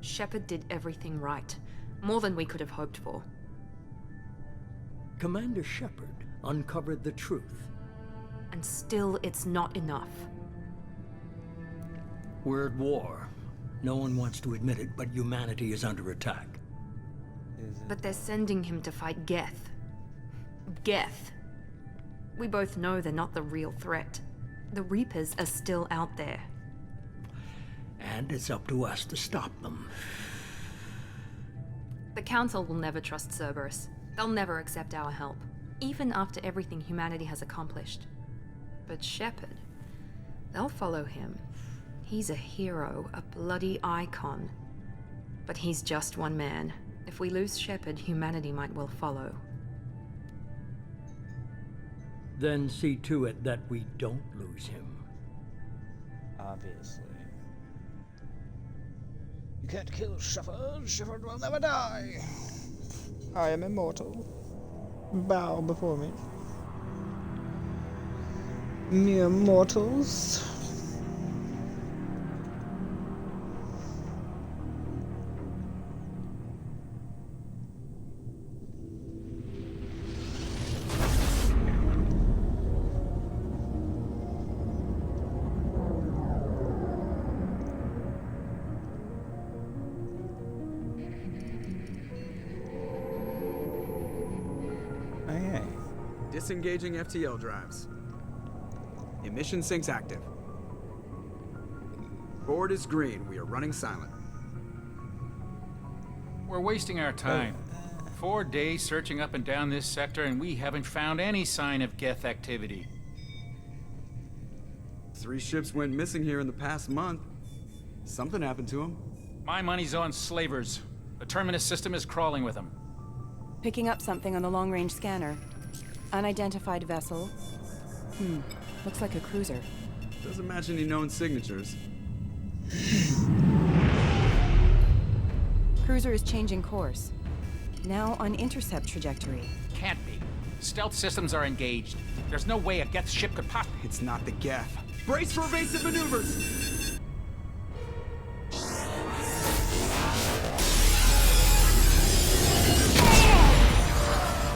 Shepard did everything right. More than we could have hoped for. Commander Shepard uncovered the truth. And still, it's not enough. We're at war. No one wants to admit it, but humanity is under attack. But they're sending him to fight Geth. Geth. We both know they're not the real threat. The Reapers are still out there. And it's up to us to stop them. The Council will never trust Cerberus. They'll never accept our help, even after everything humanity has accomplished. But Shepard, they'll follow him. He's a hero, a bloody icon. But he's just one man. If we lose Shepard, humanity might well follow. Then see to it that we don't lose him. Obviously. You can't kill Shepard. Shepard will never die. I am immortal. Bow before me. Mere mortals. Disengaging FTL drives. Emission sinks active. Board is green. We are running silent. We're wasting our time. 4 days searching up and down this sector, and we haven't found any sign of Geth activity. 3 ships went missing here in the past month. Something happened to them. My money's on slavers. The Terminus system is crawling with them. Picking up something on the long-range scanner. Unidentified vessel. Looks like a cruiser. Doesn't match any known signatures. Cruiser is changing course. Now on intercept trajectory. Can't be. Stealth systems are engaged. There's no way a Geth ship could pop. It's not the Geth. Brace for evasive maneuvers!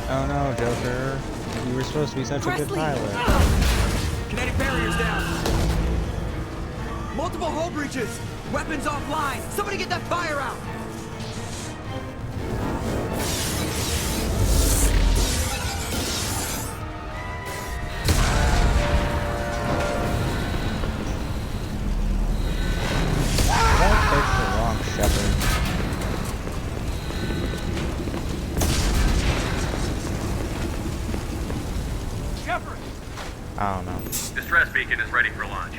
Oh no, Joker. You were supposed to be such a good pilot. Kinetic barriers down! Multiple hull breaches! Weapons offline! Somebody get that fire out! That takes the wrong Shepard. I don't know. Distress beacon is ready for launch.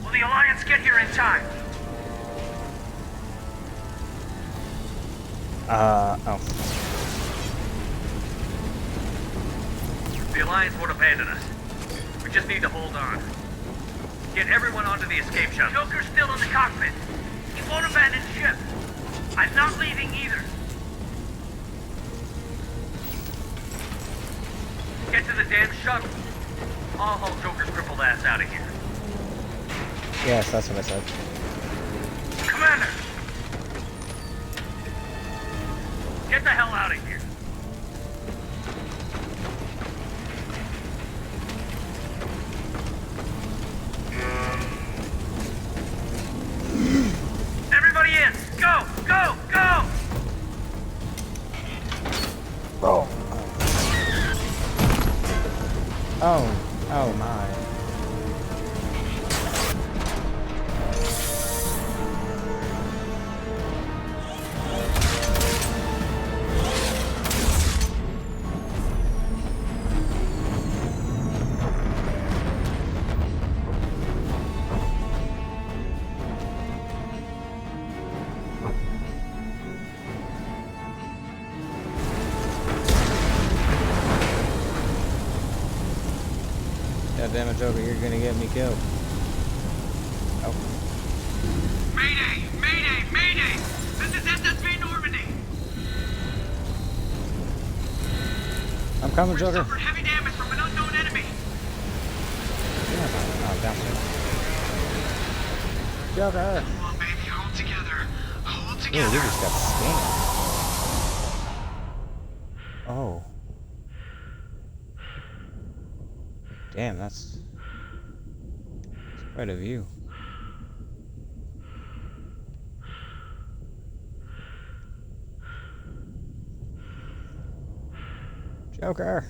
Will the Alliance get here in time? Oh. The Alliance won't abandon us. We just need to hold on. Get everyone onto the escape shuttle. Joker's still in the cockpit. He won't abandon ship. I'm not leaving either. Get to the damn shuttle. I'll haul Joker's crippled ass out of here. Yes, that's what I said. Commander! Get the hell out of here. Everybody in! Go! Go! Go! Oh. Oh my. God damn it, Joker, you're gonna get me killed. Oh. Mayday! Mayday! Mayday! This is SSV Normandy! I'm coming, Joker. Suffered heavy damage from an unknown enemy. Oh, damn it. Joker! Come on, baby, hold together. Hold we together. just got scammed. Oh. Damn, that's quite a view. Joker.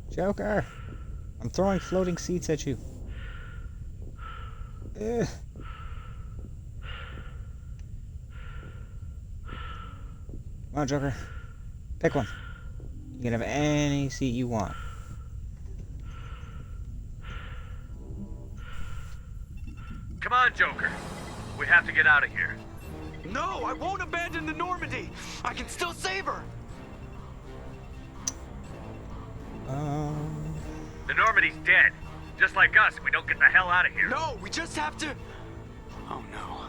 Joker. I'm throwing floating seats at you. Ugh. Come on, Joker. Pick one. You can have any seat you want. Come on, Joker. We have to get out of here. No, I won't abandon the Normandy. I can still save her. The Normandy's dead. Just like us if we don't get the hell out of here. No, we just have to. Oh no.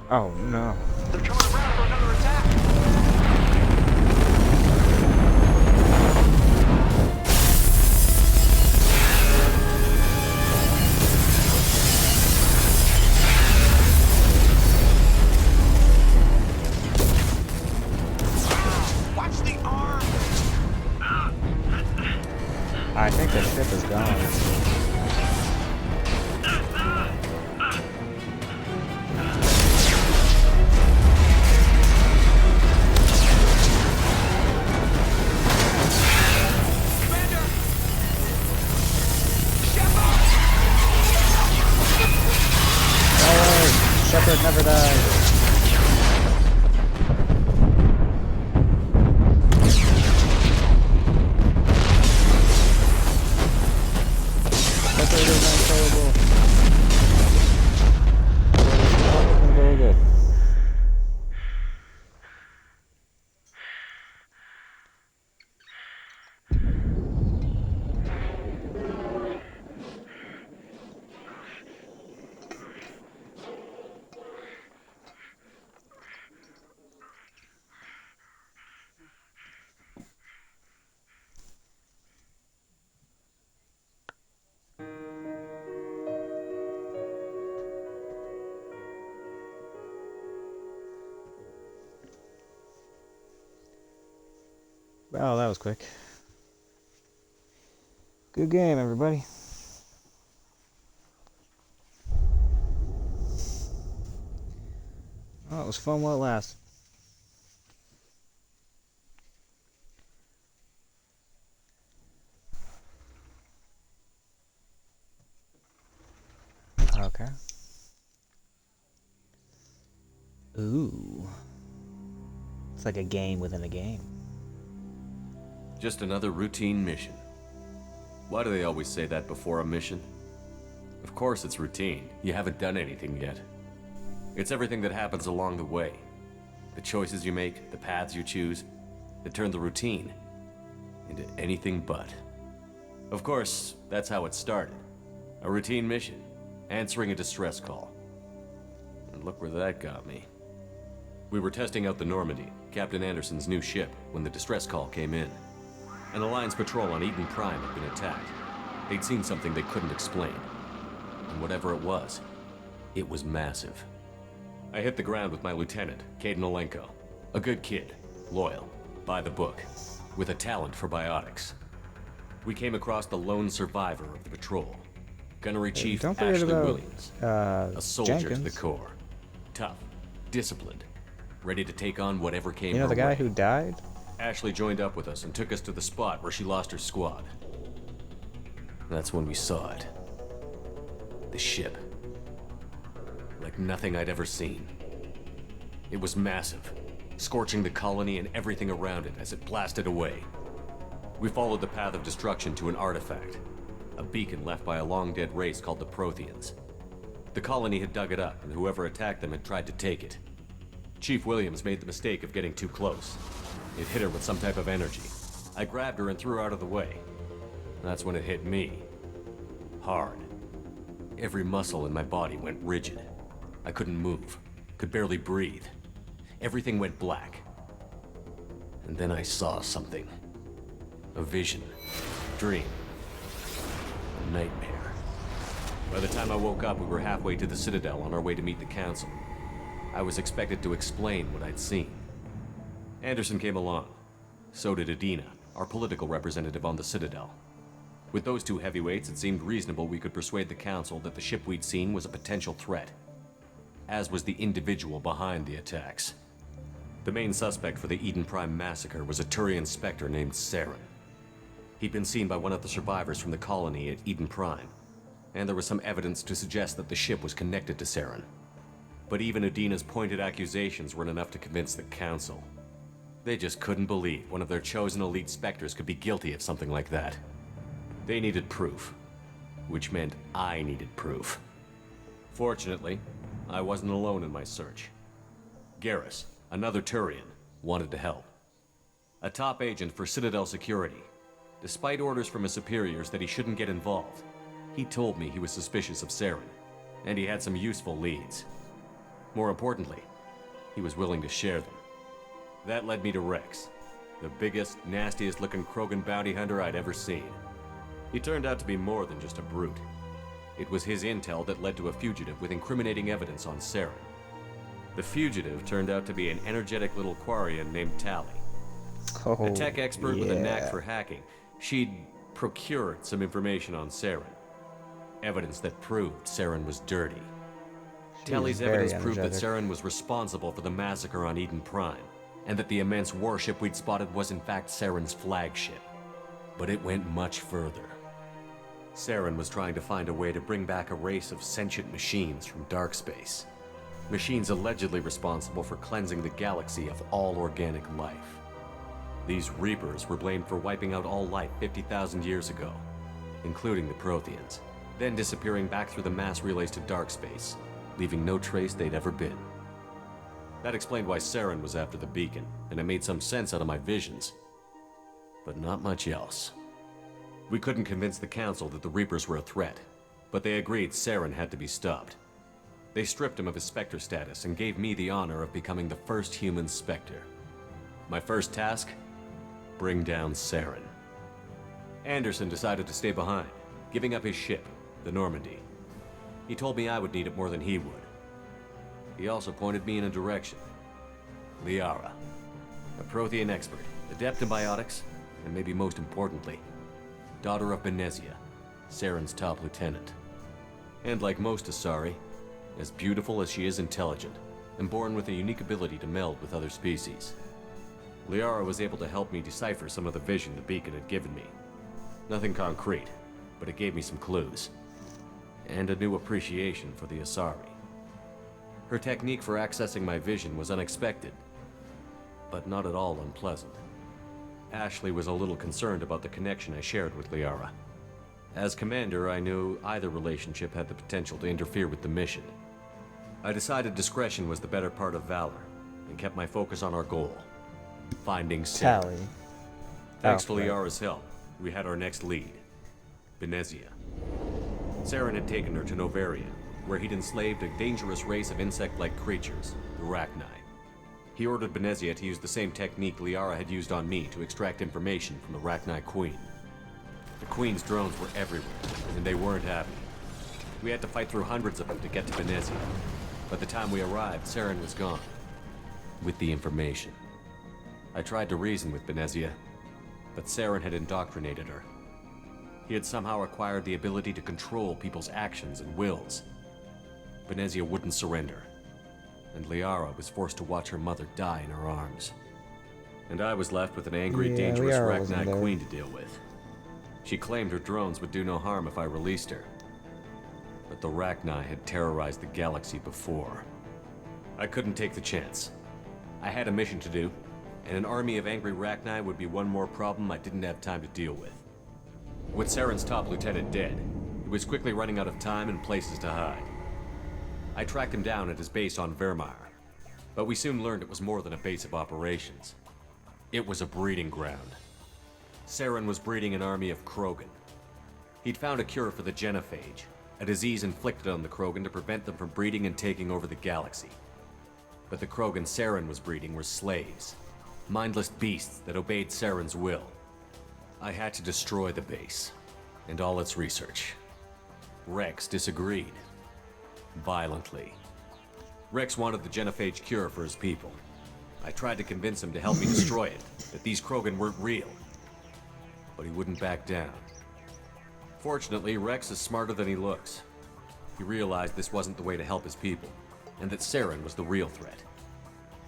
Oh no. They're coming around for another attack. Watch the arm. I think the ship is gone. Shepard never dies. Shepard is unkillable. Very good. Well, that was quick. Good game, everybody. Well, it was fun while it lasted. Okay. Ooh. It's like a game within a game. Just another routine mission. Why do they always say that before a mission? Of course it's routine. You haven't done anything yet. It's everything that happens along the way. The choices you make, the paths you choose, that turn the routine into anything but. Of course, that's how it started. A routine mission, answering a distress call. And look where that got me. We were testing out the Normandy, Captain Anderson's new ship, when the distress call came in. An Alliance patrol on Eden Prime had been attacked. They'd seen something they couldn't explain. And whatever it was massive. I hit the ground with my lieutenant, Kaidan Olenko. A good kid, loyal, by the book, with a talent for biotics. We came across the lone survivor of the patrol, Gunnery Chief don't forget Ashley about, Williams. A soldier to the Jenkins. core. Tough, disciplined, ready to take on whatever came You know her the guy way. who died? Ashley joined up with us and took us to the spot where she lost her squad. That's when we saw it. The ship. Like nothing I'd ever seen. It was massive, scorching the colony and everything around it as it blasted away. We followed the path of destruction to an artifact, a beacon left by a long-dead race called the Protheans. The colony had dug it up, and whoever attacked them had tried to take it. Chief Williams made the mistake of getting too close. It hit her with some type of energy. I grabbed her and threw her out of the way. That's when it hit me. Hard. Every muscle in my body went rigid. I couldn't move, could barely breathe. Everything went black. And then I saw something. A vision. Dream. A nightmare. By the time I woke up, we were halfway to the Citadel on our way to meet the Council. I was expected to explain what I'd seen. Anderson came along. So did Adina, our political representative on the Citadel. With those two heavyweights, it seemed reasonable we could persuade the Council that the ship we'd seen was a potential threat, as was the individual behind the attacks. The main suspect for the Eden Prime massacre was a Turian Spectre named Saren. He'd been seen by one of the survivors from the colony at Eden Prime, and there was some evidence to suggest that the ship was connected to Saren. But even Adina's pointed accusations weren't enough to convince the Council. They just couldn't believe one of their chosen elite Spectres could be guilty of something like that. They needed proof, which meant I needed proof. Fortunately, I wasn't alone in my search. Garrus, another Turian, wanted to help. A top agent for Citadel Security. Despite orders from his superiors that he shouldn't get involved, he told me he was suspicious of Saren, and he had some useful leads. More importantly, he was willing to share them. That led me to Rex, the biggest, nastiest-looking Krogan bounty hunter I'd ever seen. He turned out to be more than just a brute. It was his intel that led to a fugitive with incriminating evidence on Saren. The fugitive turned out to be an energetic little Quarian named Tali. Oh, A tech expert with a knack yeah. for hacking. She'd procured some information on Saren. Evidence that proved Saren was dirty. Tali's very evidence proved that energetic. Saren was responsible for the massacre on Eden Prime, and that the immense warship we'd spotted was in fact Saren's flagship. But it went much further. Saren was trying to find a way to bring back a race of sentient machines from dark space. Machines allegedly responsible for cleansing the galaxy of all organic life. These Reapers were blamed for wiping out all life 50,000 years ago, including the Protheans, then disappearing back through the mass relays to dark space, leaving no trace they'd ever been. That explained why Saren was after the beacon, and it made some sense out of my visions. But not much else. We couldn't convince the Council that the Reapers were a threat, but they agreed Saren had to be stopped. They stripped him of his Spectre status and gave me the honor of becoming the first human Spectre. My first task? Bring down Saren. Anderson decided to stay behind, giving up his ship, the Normandy. He told me I would need it more than he would. He also pointed me in a direction. Liara, a Prothean expert, adept in biotics, and maybe most importantly, daughter of Benezia, Saren's top lieutenant. And like most Asari, as beautiful as she is intelligent, and born with a unique ability to meld with other species. Liara was able to help me decipher some of the vision the beacon had given me. Nothing concrete, but it gave me some clues. And a new appreciation for the Asari. Her technique for accessing my vision was unexpected, but not at all unpleasant. Ashley was a little concerned about the connection I shared with Liara. As commander, I knew either relationship had the potential to interfere with the mission. I decided discretion was the better part of valor, and kept my focus on our goal, finding Saren. Tali. Thanks to right. Liara's help, we had our next lead, Benezia. Saren had taken her to Novaria, where he'd enslaved a dangerous race of insect-like creatures, the Rachni. He ordered Benezia to use the same technique Liara had used on me to extract information from the Rachni Queen. The Queen's drones were everywhere, and they weren't happy. We had to fight through hundreds of them to get to Benezia. By the time we arrived, Saren was gone, with the information. I tried to reason with Benezia, but Saren had indoctrinated her. He had somehow acquired the ability to control people's actions and wills. Benezia wouldn't surrender, and Liara was forced to watch her mother die in her arms. And I was left with an angry, Yeah, dangerous Liara wasn't Rachni there. Queen to deal with. She claimed her drones would do no harm if I released her. But the Rachni had terrorized the galaxy before. I couldn't take the chance. I had a mission to do, and an army of angry Rachni would be one more problem I didn't have time to deal with. With Saren's top lieutenant dead, he was quickly running out of time and places to hide. I tracked him down at his base on Vermeer, but we soon learned it was more than a base of operations. It was a breeding ground. Saren was breeding an army of Krogan. He'd found a cure for the genophage, a disease inflicted on the Krogan to prevent them from breeding and taking over the galaxy. But the Krogan Saren was breeding were slaves, mindless beasts that obeyed Saren's will. I had to destroy the base, and all its research. Rex disagreed. Violently. Rex wanted the genophage cure for his people. I tried to convince him to help me destroy it, that these Krogan weren't real. But he wouldn't back down. Fortunately, Rex is smarter than he looks. He realized this wasn't the way to help his people, and that Saren was the real threat.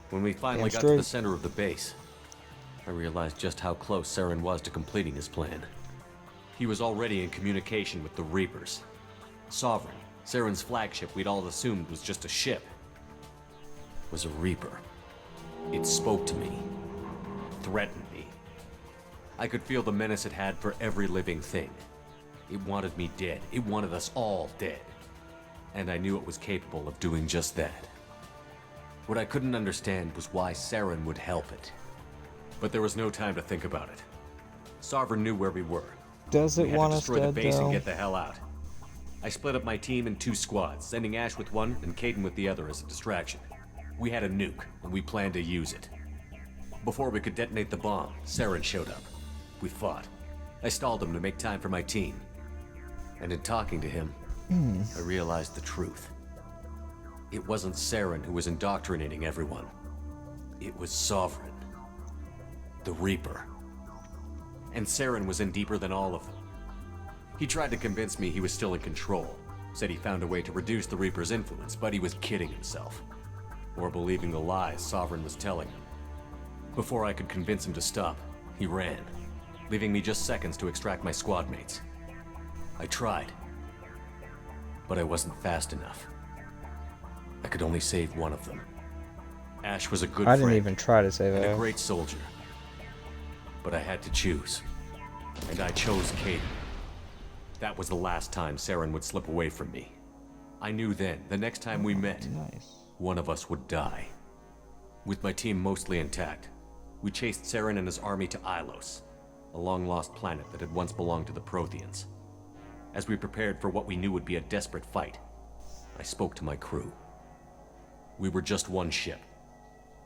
When we finally got to the center of the base, I realized just how close Saren was to completing his plan. He was already in communication with the Reapers. Sovereign, Saren's flagship we'd all assumed was just a ship, was a Reaper. It spoke to me, threatened me. I could feel the menace it had for every living thing. It wanted me dead. It wanted us all dead. And I knew it was capable of doing just that. What I couldn't understand was why Saren would help it. But there was no time to think about it. Sovereign knew where we were. Does it We had want to us destroy the dead, base though? and get the hell out. I split up my team in 2 squads, sending Ash with one and Caden with the other as a distraction. We had a nuke, and we planned to use it. Before we could detonate the bomb, Saren showed up. We fought. I stalled him to make time for my team. And in talking to him, I realized the truth. It wasn't Saren who was indoctrinating everyone. It was Sovereign. The Reaper. And Saren was in deeper than all of them. He tried to convince me he was still in control. Said he found a way to reduce the Reaper's influence, but he was kidding himself. Or believing the lies Sovereign was telling him. Before I could convince him to stop, he ran, leaving me just seconds to extract my squad mates. I tried, but I wasn't fast enough. I could only save one of them. Ash was a good I friend didn't even try to save and a it. great soldier. But I had to choose. And I chose Caden. That was the last time Saren would slip away from me. I knew then, the next time we met, Nice. one of us would die. With my team mostly intact, we chased Saren and his army to Ilos, a long-lost planet that had once belonged to the Protheans. As we prepared for what we knew would be a desperate fight, I spoke to my crew. We were just one ship,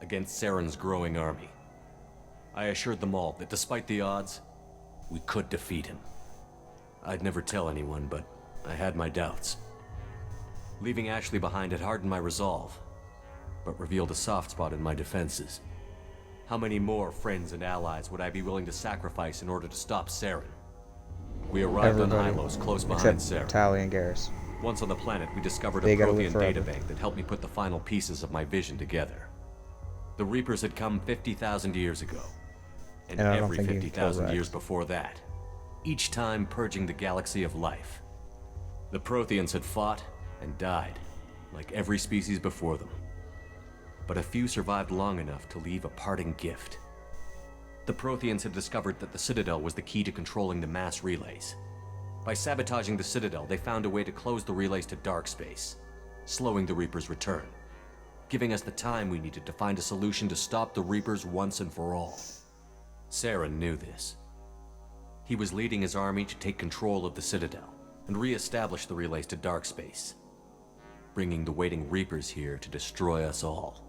against Saren's growing army. I assured them all that despite the odds, we could defeat him. I'd never tell anyone, but I had my doubts. Leaving Ashley behind had hardened my resolve, but revealed a soft spot in my defenses. How many more friends and allies would I be willing to sacrifice in order to stop Saren? We arrived Everybody, on Ilos, close behind except Saren. Tali and Garrus. Once on the planet, we discovered They a gotta live Prothean forever. databank that helped me put the final pieces of my vision together. The Reapers had come 50,000 years ago, and And I don't every think you can kill 50,000 Rex. years before that, each time purging the galaxy of life. The Protheans had fought and died, like every species before them. But a few survived long enough to leave a parting gift. The Protheans had discovered that the Citadel was the key to controlling the mass relays. By sabotaging the Citadel, they found a way to close the relays to dark space, slowing the Reapers' return, giving us the time we needed to find a solution to stop the Reapers once and for all. Saren knew this. He was leading his army to take control of the Citadel and re-establish the relays to dark space, bringing the waiting Reapers here to destroy us all.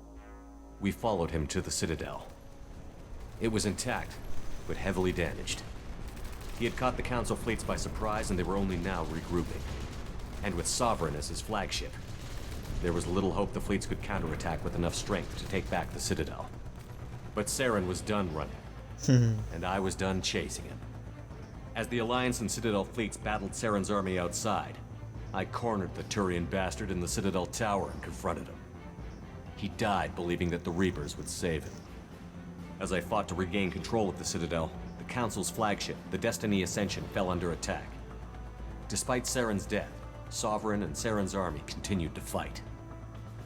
We followed him to the Citadel. It was intact, but heavily damaged. He had caught the Council fleets by surprise, and they were only now regrouping. And with Sovereign as his flagship, there was little hope the fleets could counterattack with enough strength to take back the Citadel. But Saren was done running, and I was done chasing him. As the Alliance and Citadel fleets battled Saren's army outside, I cornered the Turian bastard in the Citadel tower and confronted him. He died believing that the Reapers would save him. As I fought to regain control of the Citadel, the Council's flagship, the Destiny Ascension, fell under attack. Despite Saren's death, Sovereign and Saren's army continued to fight.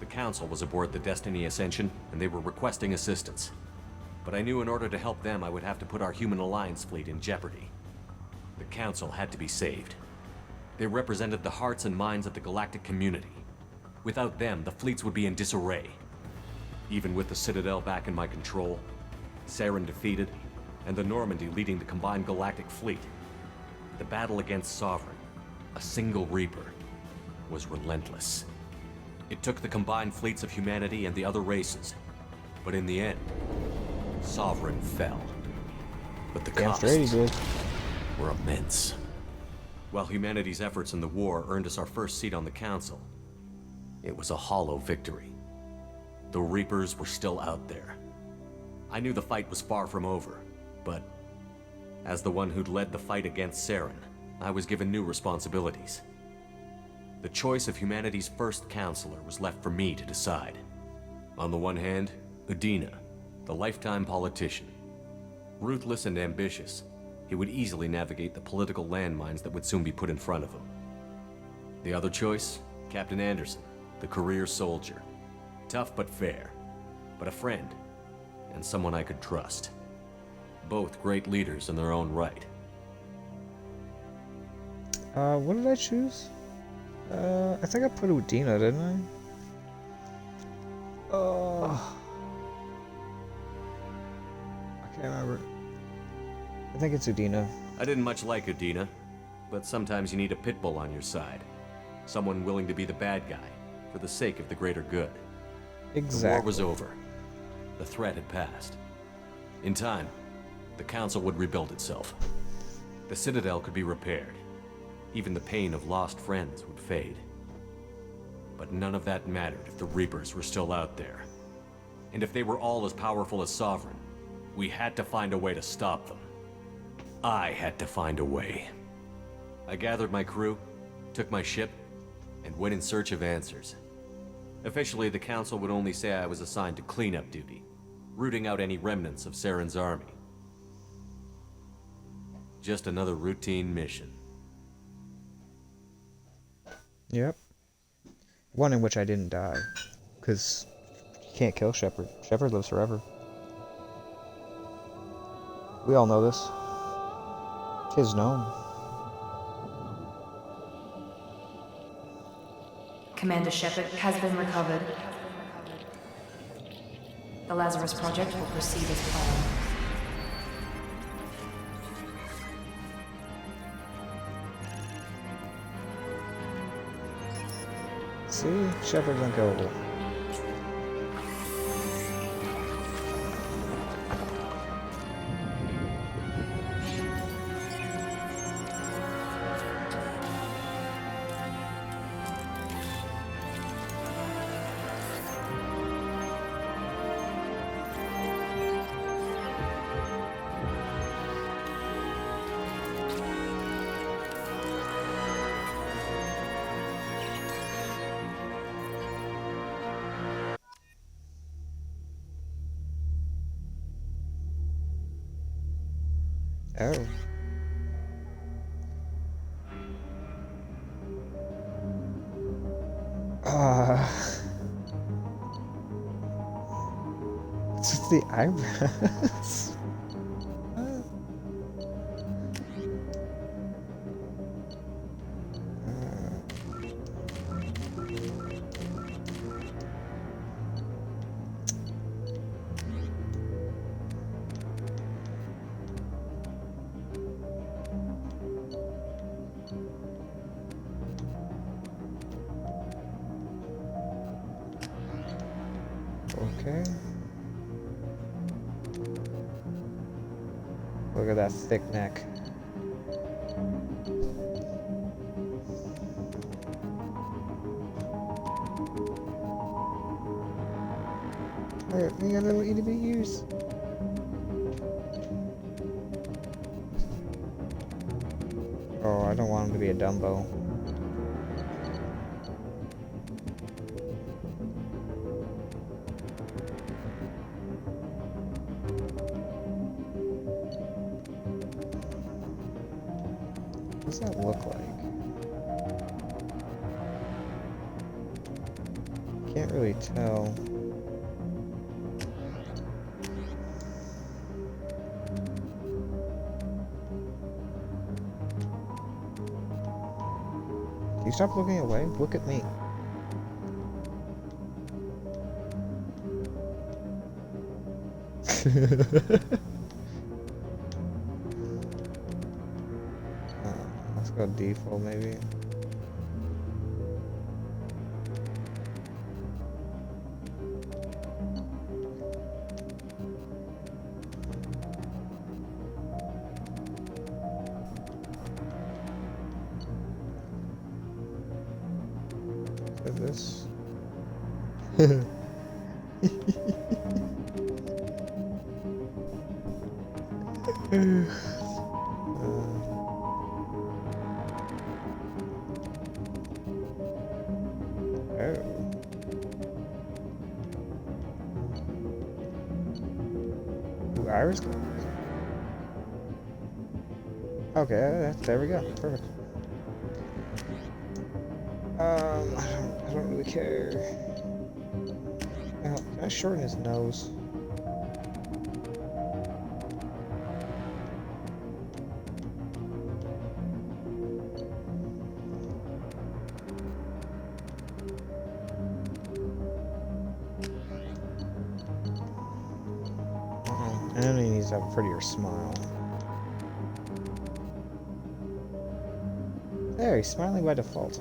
The Council was aboard the Destiny Ascension, and they were requesting assistance. But I knew in order to help them, I would have to put our Human Alliance fleet in jeopardy. The Council had to be saved. They represented the hearts and minds of the galactic community. Without them, the fleets would be in disarray. Even with the Citadel back in my control, Saren defeated, and the Normandy leading the combined galactic fleet, the battle against Sovereign, a single Reaper, was relentless. It took the combined fleets of humanity and the other races, but in the end, Sovereign fell. But the Damn straight he costs did. were immense. While humanity's efforts in the war earned us our first seat on the Council, it was a hollow victory. The Reapers were still out there. I knew the fight was far from over, but as the one who'd led the fight against Saren, I was given new responsibilities. The choice of humanity's first counselor was left for me to decide. On the one hand, Udina, the lifetime politician. Ruthless and ambitious, he would easily navigate the political landmines that would soon be put in front of him. The other choice, Captain Anderson, the career soldier. Tough but fair, but a friend, and someone I could trust. Both great leaders in their own right. What did I choose? I think I put Udina, didn't I? I can't remember. I think it's Udina. I didn't much like Udina, but sometimes you need a pit bull on your side. Someone willing to be the bad guy, for the sake of the greater good. Exactly. The war was over. The threat had passed. In time, the Council would rebuild itself. The Citadel could be repaired. Even the pain of lost friends would fade. But none of that mattered if the Reapers were still out there. And if they were all as powerful as Sovereign, we had to find a way to stop them. I had to find a way. I gathered my crew, took my ship, and went in search of answers. Officially, the Council would only say I was assigned to cleanup duty, rooting out any remnants of Saren's army. Just another routine mission. Yep. One in which I didn't die. Because you can't kill Shepard. Shepard lives forever. We all know this. 'Tis known. Commander Shepard has been recovered. The Lazarus Project will proceed as planned. See? Shepard's unkillable. Oh. It's just the eyebrows. Okay. Look at that thick neck. Look, we got little itty bitty ears. Oh, I don't want him to be a Dumbo. What does that look like? Can't really tell. Can you stop looking away? Look at me. Let's go default maybe. Is this? Ooh, iris glands? Okay, there we go. Perfect. I don't really care. Now, can I shorten his nose? And then he needs to have a prettier smile. There, he's smiling by default.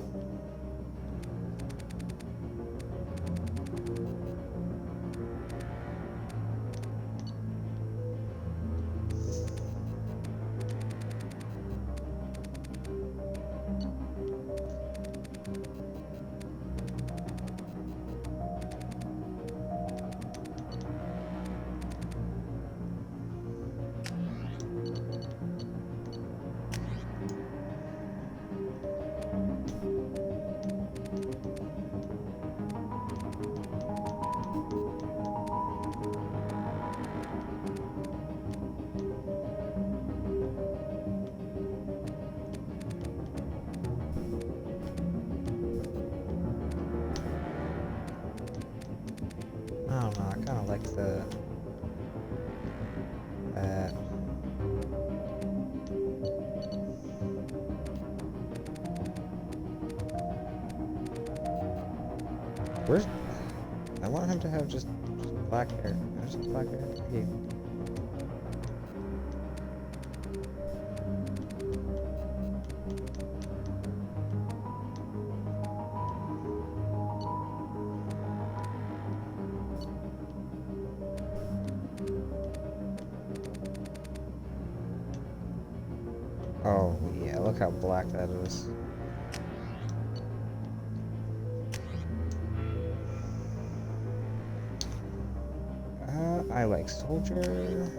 I don't know, I kind of like the... Where's... I want him to have just black hair. Just black hair. Yeah. Oh, yeah, look how black that is. I like soldier.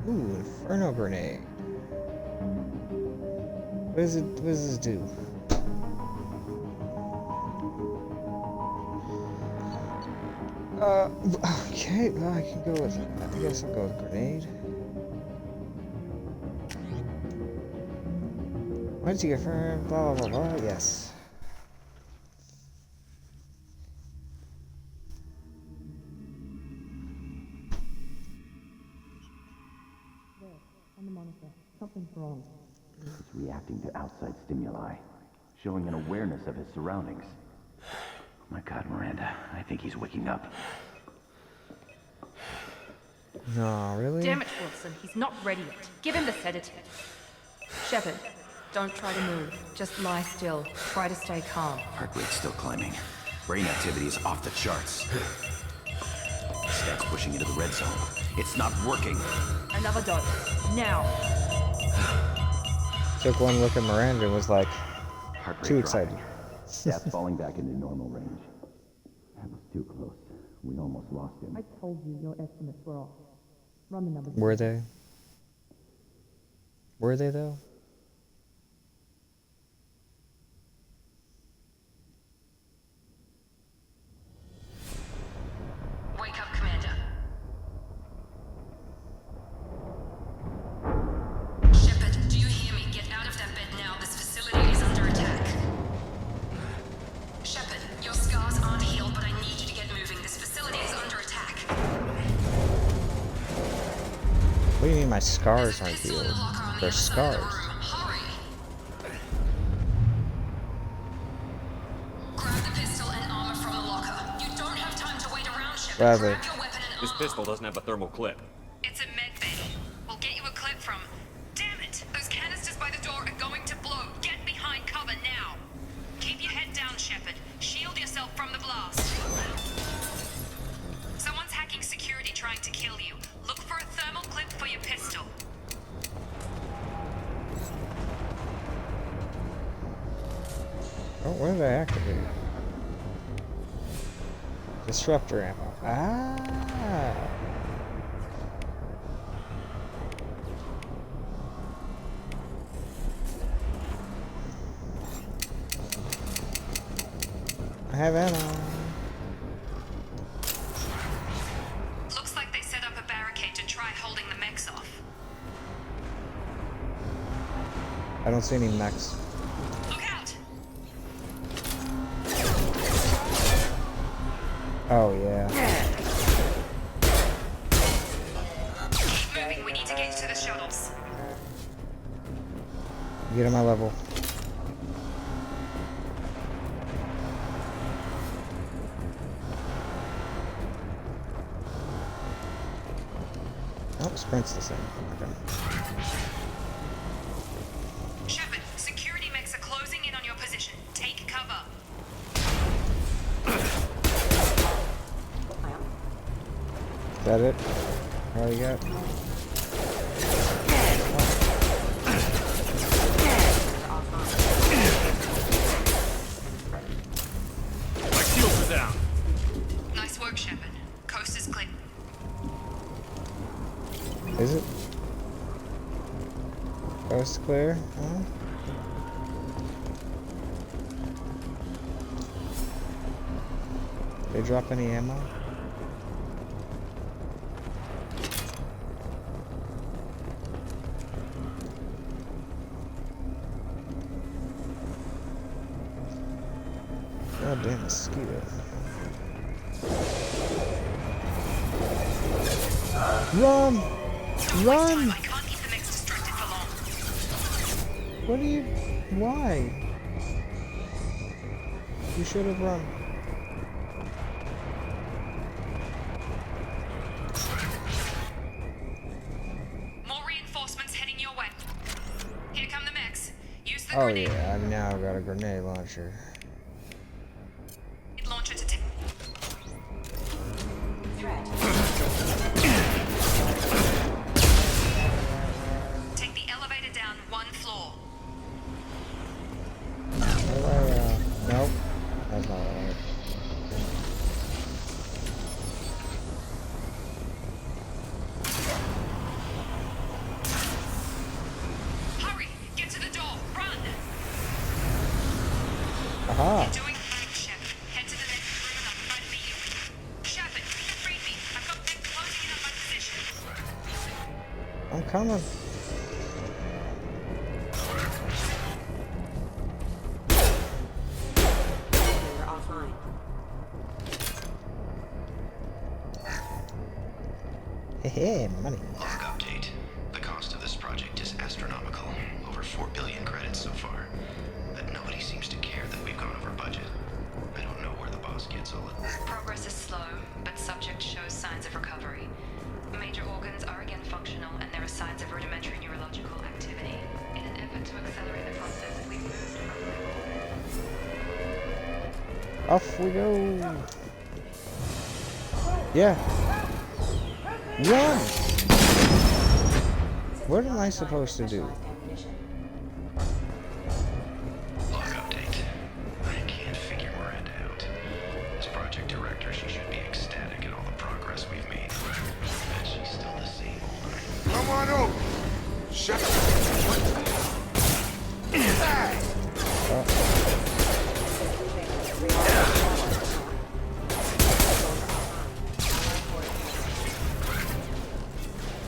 Ooh, Inferno Grenade. What does this do? Okay, well, I can go with that. I guess I'll go with Grenade. Why did you get firm? Blah, blah, blah, blah. Yes. On the monitor. Something's wrong. He's reacting to outside stimuli, showing an awareness of his surroundings. Oh my God, Miranda, I think he's waking up. No, really? Damn it, Wilson. He's not ready yet. Give him the sedative. Shepard, don't try to move. Just lie still. Try to stay calm. Heart rate's still climbing. Brain activity is off the charts. Stats pushing into the red zone. It's not working. Another dose. Now. Took one look at Miranda and was like, Heart rate too excited. dropping. Stats falling back into normal range. That was too close. We almost lost him. I told you your estimates were off. Run the numbers. Were they? Were they, though? Wake up, Commander. Shepard, do you hear me? Get out of that bed now. This facility is under attack. Shepard, your scars aren't healed, but I need you to get moving. This facility is under attack. What do you mean my scars aren't healed? They're scars. Hurry! Grab the pistol and armor from the locker. You don't have time to wait around, Shepard. Gladly. Grab your weapon and This armor. pistol doesn't have a thermal clip. It's a med bay. We'll get you a clip from... Damn it! Those canisters by the door are going to blow. Get behind cover now. Keep your head down, Shepard. Shield yourself from the blast. Someone to kill you. Look for a thermal clip for your pistol. Oh, what did I activate? Disruptor ammo. Ah. I have ammo. Looks like they set up a barricade to try holding the mechs off. I don't see any mechs. Look out! Oh yeah. Keep moving, we need to get to the shuttles. Get on my level. Oh, sprint's the same. Okay. Shepard, security mechs are closing in on your position. Take cover. Is that it? All you got? My shields are down. Nice work, Shepard. Coast is clear. Is it? Coast clear? Huh? They drop any ammo? God damn mosquito. Run! Run! I can't keep the mechs distracted for long. What are you... Why? You should have run. More reinforcements heading your way. Here come the mechs. Use the Oh grenade yeah, I've now got a grenade launcher. launcher to take. Take the elevator down one floor. Nope. That's not right. Hurry! Get to the door! Run! Aha! You're doing fine, Shepard. Head to the next room and I'll try to meet you. Shepard, read me. I've got men closing in on my position. I'm coming. We're offline. Hey, money. Log update. The cost of this project is astronomical. Over 4 billion credits so far. But nobody seems to care that we've gone over budget. I don't know where the boss gets all it. Progress is slow, but subject shows signs of recovery. Major organs are again functional, and there are signs of rudimentary neurological activity. In an effort to accelerate the process, we've moved from... Off we go. Yeah. Run! What am I supposed to do? Log update. I can't figure Miranda out. As project director, she should be ecstatic at all the progress we've made. But she's still the same old. Come on over. Shut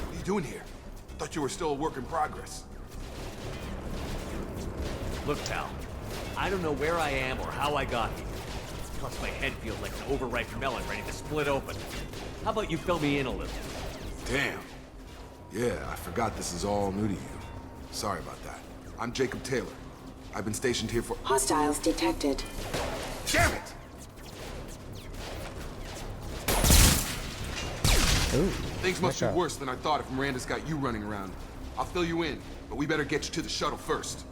What are you doing here? I thought you were still a work in progress. Look, pal, I don't know where I am or how I got here. Plus, my head feels like an overripe melon ready to split open. How about you fill me in a little? Damn. Yeah, I forgot this is all new to you. Sorry about that. I'm Jacob Taylor. I've been stationed here for— Hostiles detected. Damn it! Ooh, Things must nice be shot. worse than I thought if Miranda's got you running around. I'll fill you in, but we better get you to the shuttle first.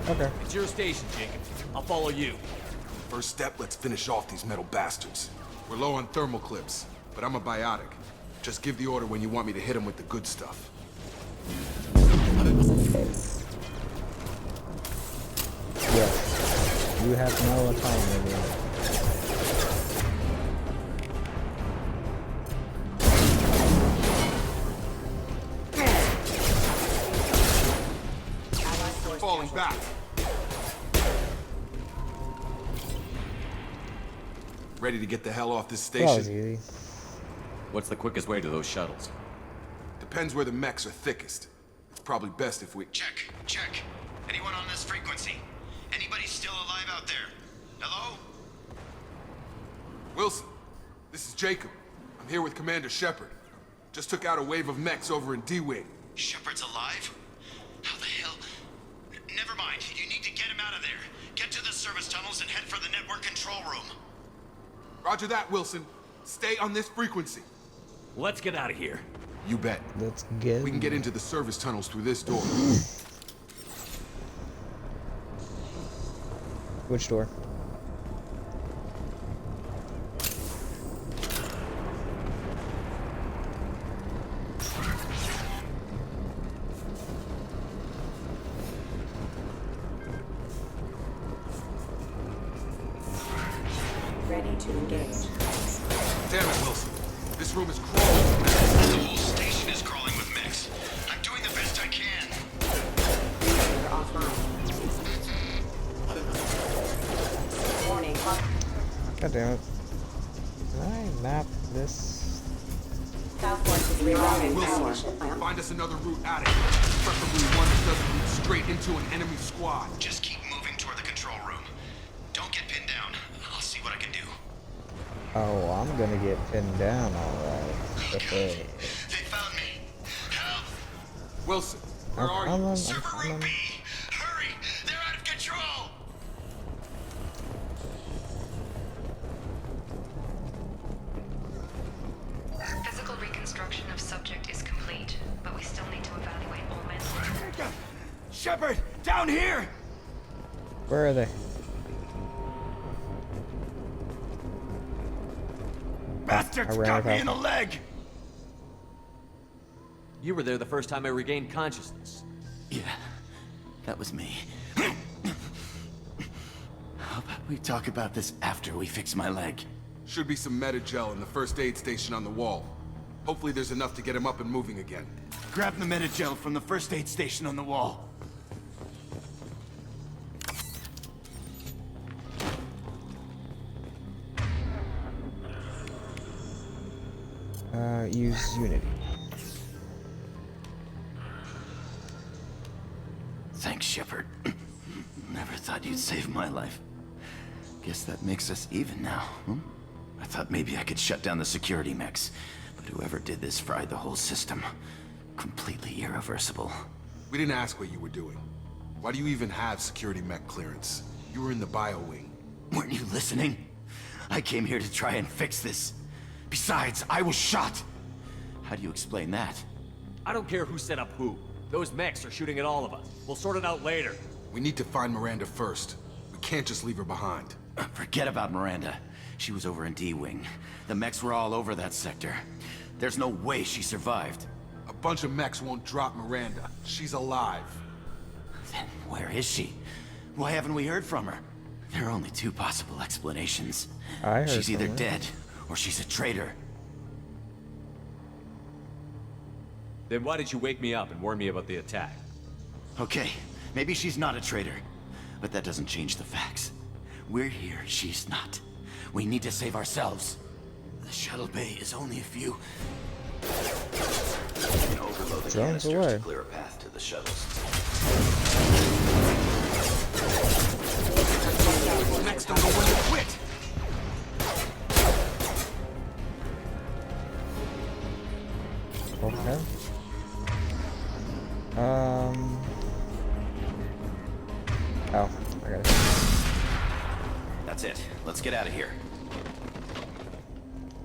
Okay. It's your station, Jacob. I'll follow you. First step, let's finish off these metal bastards. We're low on thermal clips, but I'm a biotic. Just give the order when you want me to hit him with the good stuff. Yes. You have no autonomy. Falling back. Ready to get the hell off this That was station? easy. What's the quickest way to those shuttles? Depends where the mechs are thickest. It's probably best if we... Check. Anyone on this frequency? Anybody still alive out there? Hello? Wilson, this is Jacob. I'm here with Commander Shepard. Just took out a wave of mechs over in D-Wing. Shepard's alive? How the hell? Never mind. You need to get him out of there. Get to the service tunnels and head for the network control room. Roger that, Wilson. Stay on this frequency. Let's get out of here. You bet. Let's get. We can get into the service tunnels through this door. Which door? Ready to engage. Damn it, Wilson. This room is crawling. The whole station is crawling with mechs. I'm doing the best I can. You're offline. Warning. God damn it. Can I map this? South Force is rerouting Wilson, power. find us another route out of here. Preferably one that doesn't lead straight into an enemy squad. Just keep moving toward the control room. Don't get pinned down. I'll see what I can do. Oh, I'm gonna get pinned down, alright. They found me. Help! Wilson, where are you? Server room B! Hurry! They're out of control! Physical reconstruction of subject is complete, but we still need to evaluate all mental. Shepard, down here! Where are they? Bastards got me in the leg! You were there the first time I regained consciousness. Yeah, that was me. How about we talk about this after we fix my leg? Should be some Metagel in the first aid station on the wall. Hopefully there's enough to get him up and moving again. Grab the Metagel from the first aid station on the wall. Use Unity. Thanks, Shepard. Never thought you'd save my life. Guess that makes us even now, I thought maybe I could shut down the security mechs, but whoever did this fried the whole system. Completely irreversible. We didn't ask what you were doing. Why do you even have security mech clearance? You were in the bio wing. Weren't you listening? I came here to try and fix this. Besides, I was shot. How do you explain that? I don't care who set up who. Those mechs are shooting at all of us. We'll sort it out later. We need to find Miranda first. We can't just leave her behind. Forget about Miranda. She was over in D-Wing. The mechs were all over that sector. There's no way she survived. A bunch of mechs won't drop Miranda. She's alive. Then where is she? Why haven't we heard from her? There are only two possible explanations. I heard She's either from her. dead, or she's a traitor. Then why did you wake me up and warn me about the attack? Okay, maybe she's not a traitor, but that doesn't change the facts. We're here, she's not. We need to save ourselves. The shuttle bay is only a few... You can overload the Drones canisters away. to clear a path to the shuttles. Mechs don't know when to quit. Okay. Oh, I got it. That's it. Let's get out of here.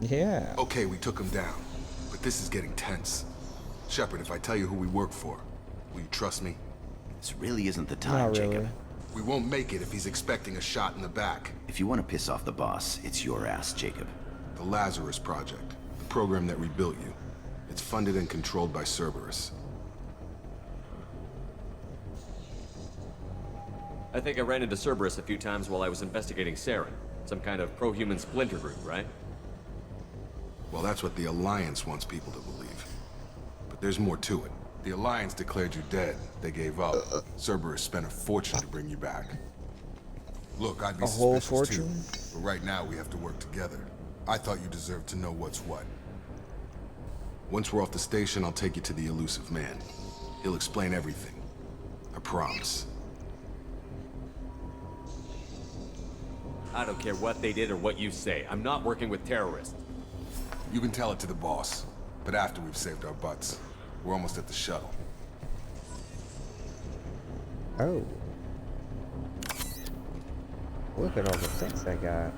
Yeah. Okay, we took him down. But this is getting tense. Shepard, if I tell you who we work for, will you trust me? This really isn't the time, Not really. Jacob. We won't make it if he's expecting a shot in the back. If you want to piss off the boss, it's your ass, Jacob. The Lazarus Project. The program that rebuilt you. It's funded and controlled by Cerberus. I think I ran into Cerberus a few times while I was investigating Saren. Some kind of pro-human splinter group, right? Well, that's what the Alliance wants people to believe. But there's more to it. The Alliance declared you dead. They gave up. Cerberus spent a fortune to bring you back. Look, I'd be A whole suspicious fortune? too, but right now we have to work together. I thought you deserved to know what's what. Once we're off the station, I'll take you to the Elusive Man. He'll explain everything. I promise. I don't care what they did or what you say. I'm not working with terrorists. You can tell it to the boss, but after we've saved our butts. We're almost at the shuttle. Oh. Look at all the things I got.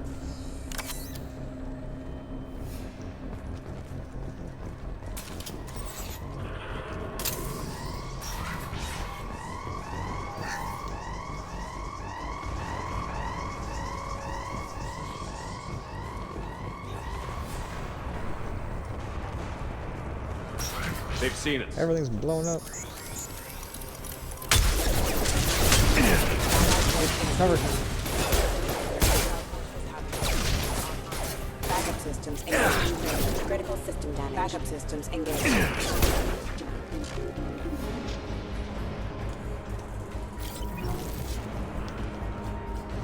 They've seen us. Everything's blown up. Covered. Backup systems engaged. Critical system damage. Backup systems engaged.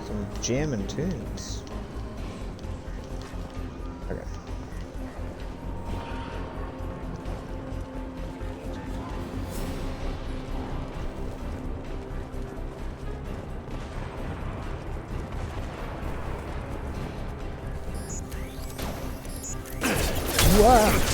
Some jamming tunes. Okay. Wow.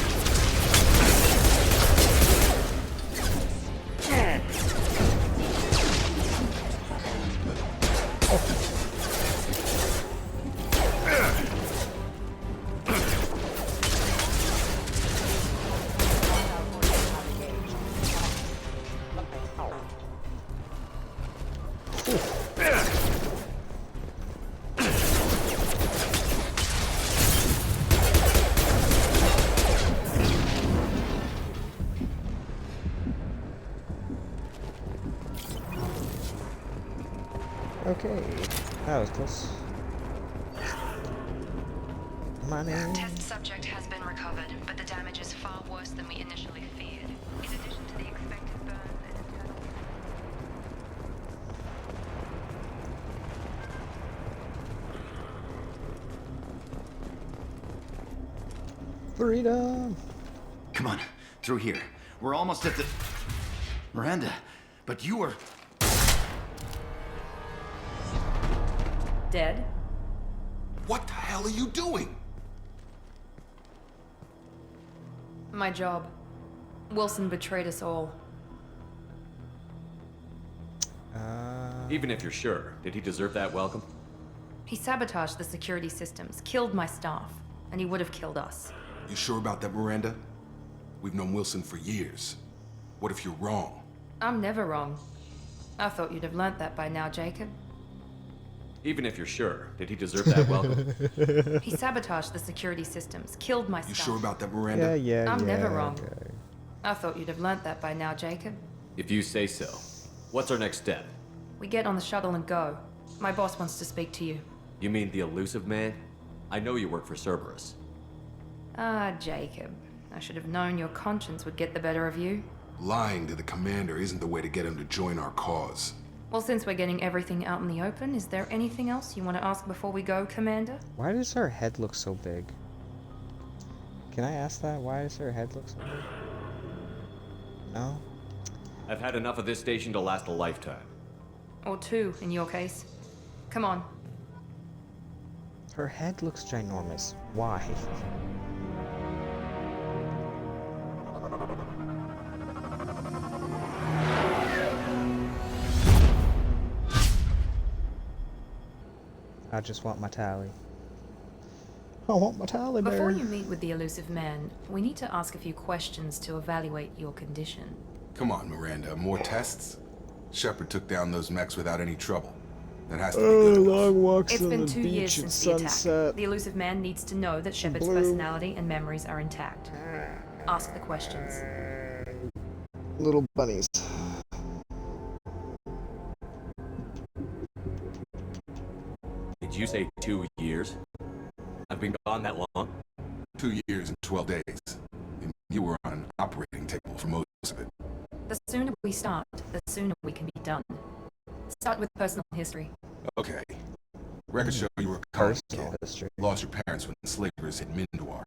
Okay, that was close. My name. Test subject has been recovered, but the damage is far worse than we initially feared. In addition to the expected burns and internal... Freedom! Come on, through here. We're almost at the... Miranda, but you were... Dead? What the hell are you doing? My job. Wilson betrayed us all. Even if you're sure, did he deserve that welcome? He sabotaged the security systems, killed my staff, and he would have killed us. You sure about that, Miranda? We've known Wilson for years. What if you're wrong? I'm never wrong. I thought you'd have learnt that by now, Jacob. Even if you're sure, did he deserve that welcome? He sabotaged the security systems, killed my staff. You sure about that, Miranda? I'm never wrong. Okay. I thought you'd have learnt that by now, Jacob. If you say so. What's our next step? We get on the shuttle and go. My boss wants to speak to you. You mean the Elusive Man? I know you work for Cerberus. Ah, Jacob. I should have known your conscience would get the better of you. Lying to the commander isn't the way to get him to join our cause. Well, since we're getting everything out in the open, is there anything else you want to ask before we go, Commander? Why does her head look so big? Can I ask that? Why does her head look so big? No? I've had enough of this station to last a lifetime. Or two, in your case. Come on. Her head looks ginormous. Why? I just want my tally. I want my tally bear. Before you meet with the Elusive Man, we need to ask a few questions to evaluate your condition. Come on, Miranda. More tests? Shepard took down those mechs without any trouble. That has to be good enough. Long walks It's on been the 2 years beach at since the attack. sunset. The elusive man needs to know that Shepard's Blue. personality and memories are intact. Ask the questions. Little bunnies. Did you say 2 years? I've been gone that long? 2 years and 12 days. And you were on an operating table for most of it. The sooner we start, the sooner we can be done. Start with personal history. Okay. Records show you were a college kid. Lost your parents when slavers hit Mindwar.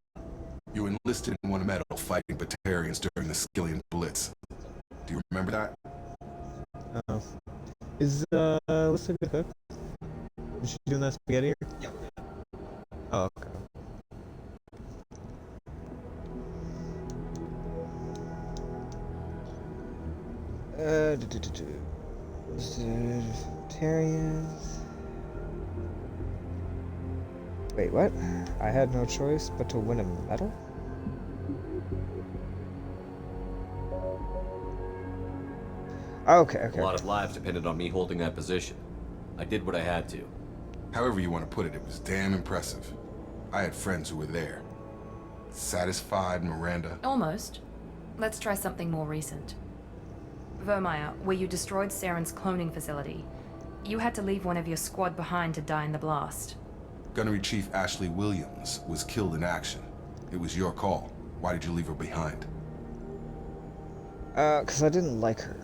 You enlisted and won a medal fighting Batarians during the Skillian Blitz. Do you remember that? Oh. Is, let's take a cook. Is she doing that spaghetti here? Yep. Oh, okay. Vegetarians. Wait, what? I had no choice but to win a medal? Okay. A lot of lives depended on me holding that position. I did what I had to. However you want to put it, it was damn impressive. I had friends who were there. Satisfied, Miranda? Almost. Let's try something more recent. Vermeer, where you destroyed Saren's cloning facility. You had to leave one of your squad behind to die in the blast. Gunnery Chief Ashley Williams was killed in action. It was your call. Why did you leave her behind? 'Cause I didn't like her.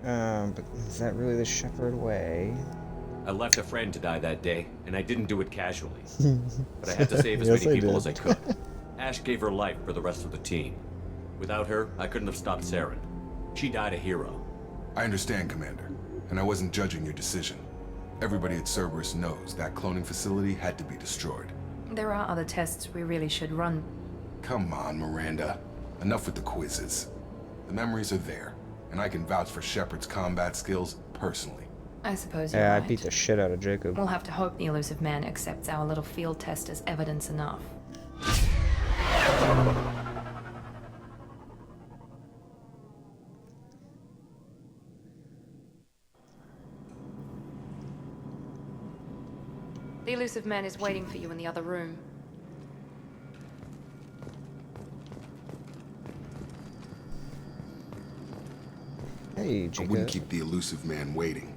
But is that really the Shepard way? I left a friend to die that day, and I didn't do it casually. But I had to save as Yes, many I people did. as I could. Ash gave her life for the rest of the team. Without her, I couldn't have stopped Saren. She died a hero. I understand, Commander, and I wasn't judging your decision. Everybody at Cerberus knows that cloning facility had to be destroyed. There are other tests we really should run. Come on, Miranda. Enough with the quizzes. The memories are there, and I can vouch for Shepard's combat skills personally. I suppose you're Yeah, I right. beat the shit out of Jacob. We'll have to hope the elusive man accepts our little field test as evidence enough. The elusive man is waiting for you in the other room. Hey, I Jacob. wouldn't keep the elusive man waiting.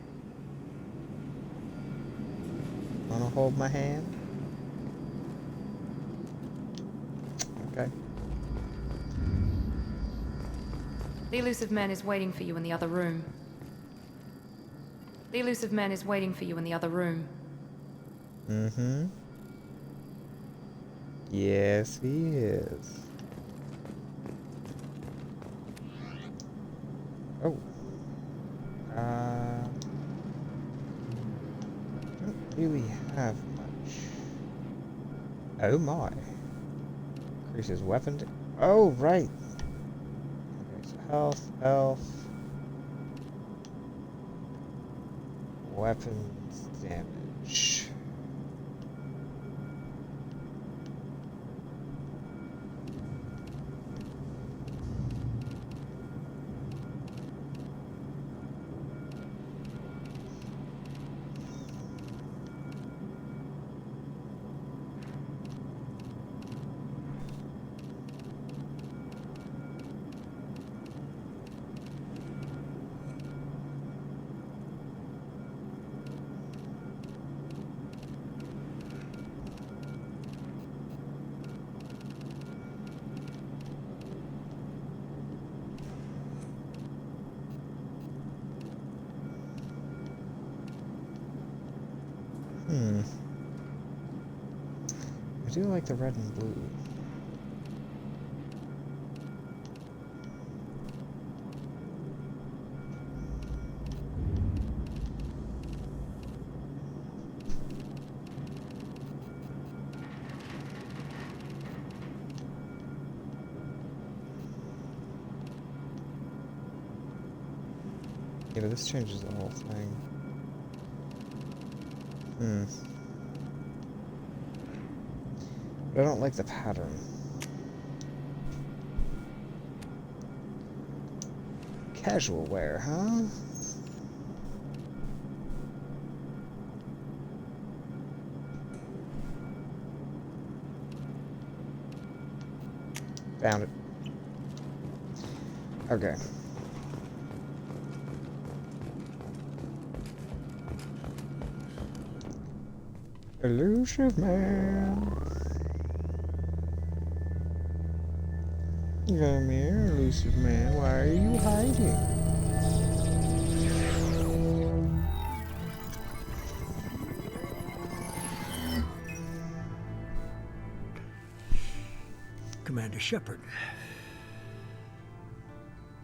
Wanna hold my hand? Okay. The elusive man is waiting for you in the other room. The elusive man is waiting for you in the other room. Mm-hmm. Yes, he is. Oh. Don't really have much. Oh my. Increases weapon. Oh, right. Okay, so health. Weapons damage. I do like the red and blue. Yeah, but this changes the whole thing. But I don't like the pattern. Casual wear, huh? Found it. Okay. Elusive man. Come here, elusive man. Why are you hiding? Commander Shepard.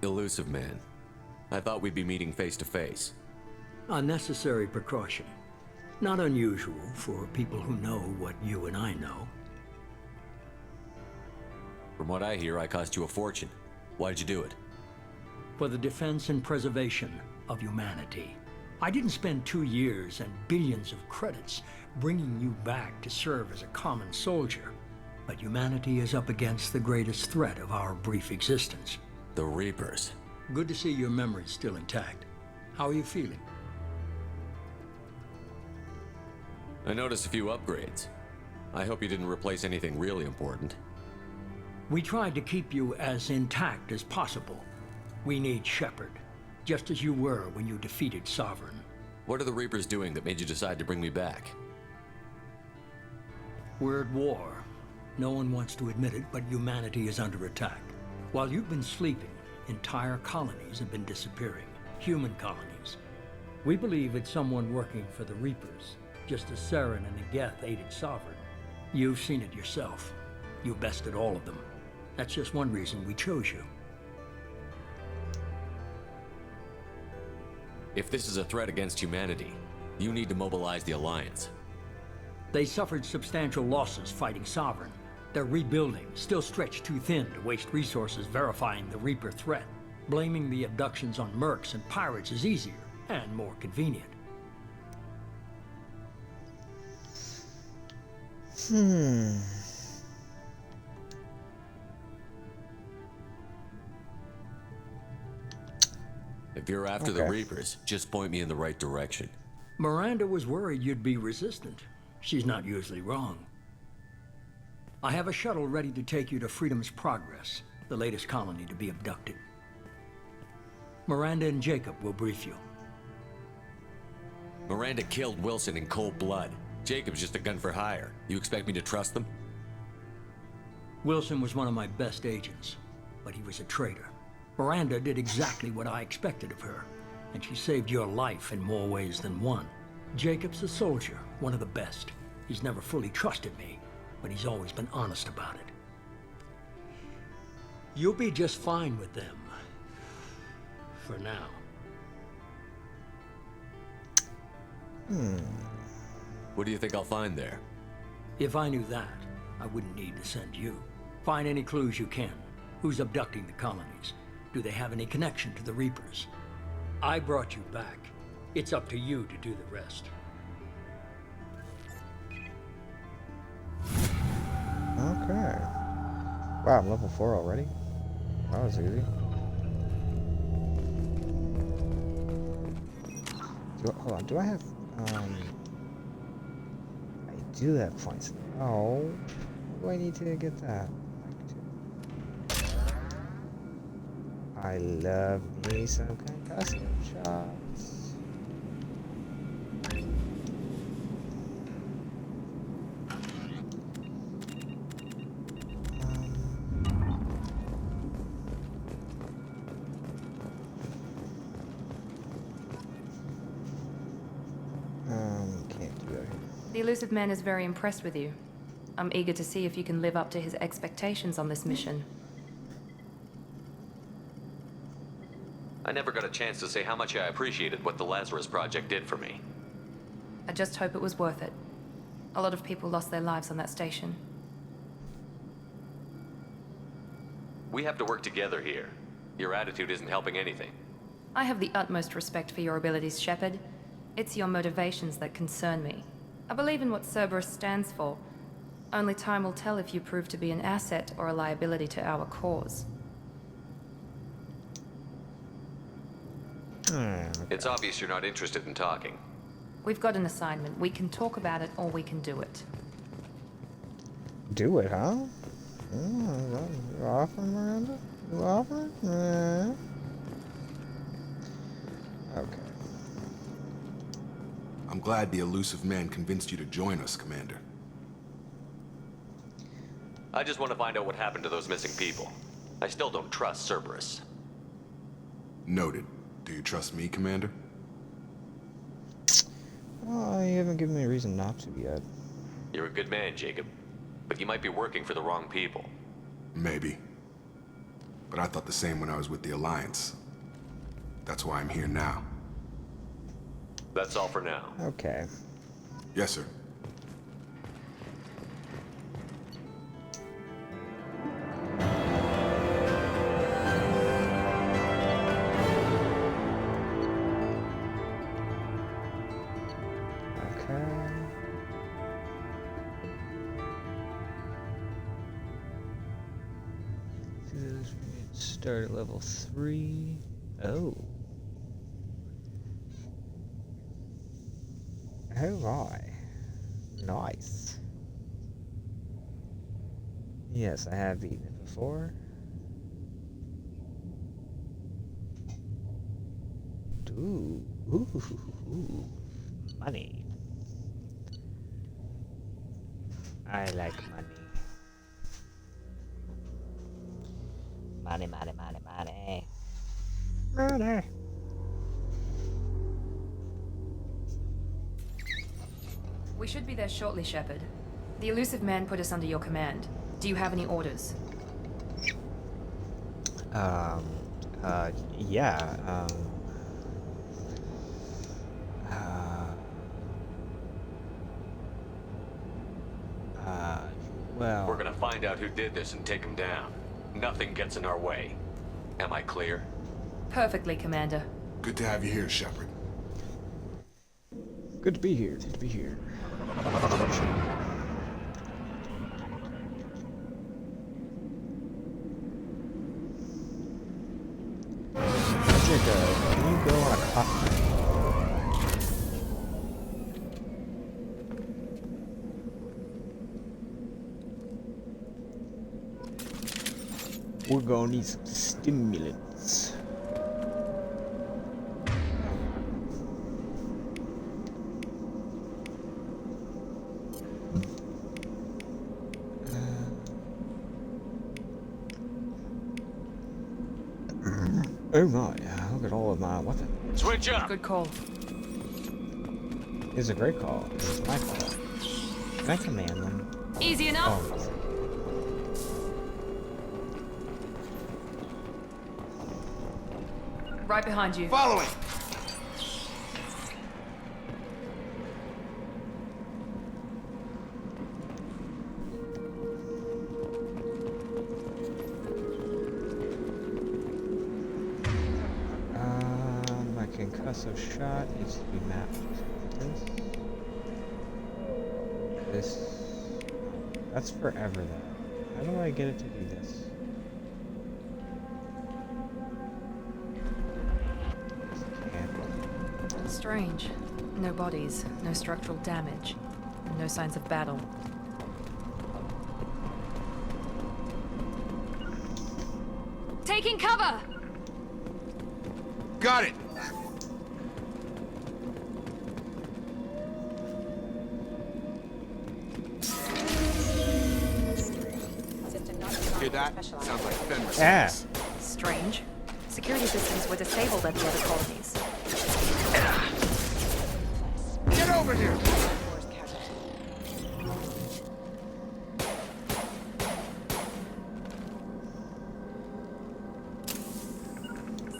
Elusive man. I thought we'd be meeting face to face. Unnecessary precaution. Not unusual for people who know what you and I know. From what I hear, I cost you a fortune. Why'd you do it? For the defense and preservation of humanity. I didn't spend 2 years and billions of credits bringing you back to serve as a common soldier. But humanity is up against the greatest threat of our brief existence. The Reapers. Good to see your memory's still intact. How are you feeling? I noticed a few upgrades. I hope you didn't replace anything really important. We tried to keep you as intact as possible. We need Shepard, just as you were when you defeated Sovereign. What are the Reapers doing that made you decide to bring me back? We're at war. No one wants to admit it, but humanity is under attack. While you've been sleeping, entire colonies have been disappearing. Human colonies. We believe it's someone working for the Reapers, just as Saren and Geth aided Sovereign. You've seen it yourself. You bested all of them. That's just one reason we chose you. If this is a threat against humanity, you need to mobilize the Alliance. They suffered substantial losses fighting Sovereign. They're rebuilding, still stretched too thin to waste resources verifying the Reaper threat. Blaming the abductions on mercs and pirates is easier and more convenient. If you're after the Reapers, just point me in the right direction. Miranda was worried you'd be resistant. She's not usually wrong. I have a shuttle ready to take you to Freedom's Progress, the latest colony to be abducted. Miranda and Jacob will brief you. Miranda killed Wilson in cold blood. Jacob's just a gun for hire. You expect me to trust them? Wilson was one of my best agents, but he was a traitor. Miranda did exactly what I expected of her, and she saved your life in more ways than one. Jacob's a soldier, one of the best. He's never fully trusted me, but he's always been honest about it. You'll be just fine with them. For now. What do you think I'll find there? If I knew that, I wouldn't need to send you. Find any clues you can. Who's abducting the colonies? Do they have any connection to the Reapers? I brought you back. It's up to you to do the rest. Okay. Wow, I'm level 4 already? That was easy. Hold on, do I have, I do have points. Oh, do I need to get that? I love me some custom shots. Can't do that. The Elusive Man is very impressed with you. I'm eager to see if you can live up to his expectations on this mission. I never got a chance to say how much I appreciated what the Lazarus Project did for me. I just hope it was worth it. A lot of people lost their lives on that station. We have to work together here. Your attitude isn't helping anything. I have the utmost respect for your abilities, Shepard. It's your motivations that concern me. I believe in what Cerberus stands for. Only time will tell if you prove to be an asset or a liability to our cause. It's obvious you're not interested in talking. We've got an assignment. We can talk about it or we can do it. Do it, huh? You offering, Miranda? You offering? Okay. I'm glad the elusive man convinced you to join us, Commander. I just want to find out what happened to those missing people. I still don't trust Cerberus. Noted. Do you trust me, Commander? Well, you haven't given me a reason not to yet. You're a good man, Jacob. But you might be working for the wrong people. Maybe. But I thought the same when I was with the Alliance. That's why I'm here now. That's all for now. Okay. Yes, sir. Start at level 3. Oh. Oh my. Nice. Yes, I have eaten it before. Ooh. Money. I like money. Money. We should be there shortly, Shepard. The elusive man put us under your command. Do you have any orders? Yeah, well... We're gonna find out who did this and take him down. Nothing gets in our way. Am I clear? Perfectly, Commander. Good to have you here, Shepard. Good to be here. Jacob, can you go on a cockpit? We're gonna need some stimulants. Oh my, look at all of my weapons. Switch up! Good call. It's a great call. It's my call. Can I command them? Easy enough. Oh. Right behind you. Following! My concussive shot needs to be mapped. This. That's forever though. How do I get it to do this? Strange. No bodies, no structural damage, and no signs of battle. Taking cover! Got it! Hear that? Sounds like Fenris. Yeah. Strange. Security systems were disabled at the other colonies. Get over here!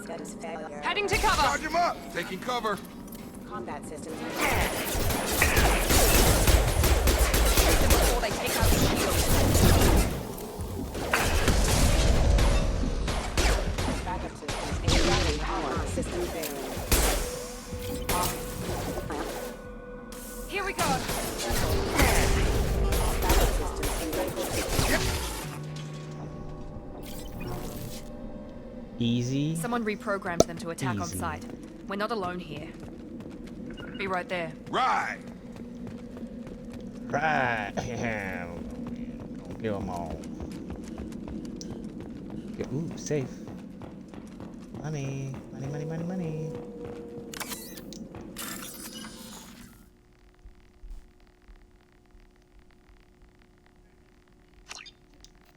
Status failure. Heading to cover! Charge him up! Taking cover. Combat systems. Before they take out the shield. Backup systems. Extracting power. System failure. Here we go! Backup systems engaged. Easy. Someone reprogrammed them to attack on Easy. sight. We're not alone here. Be right there. Right! Right. Don't kill them all. go. Ooh, safe. Money, money, money, money, money.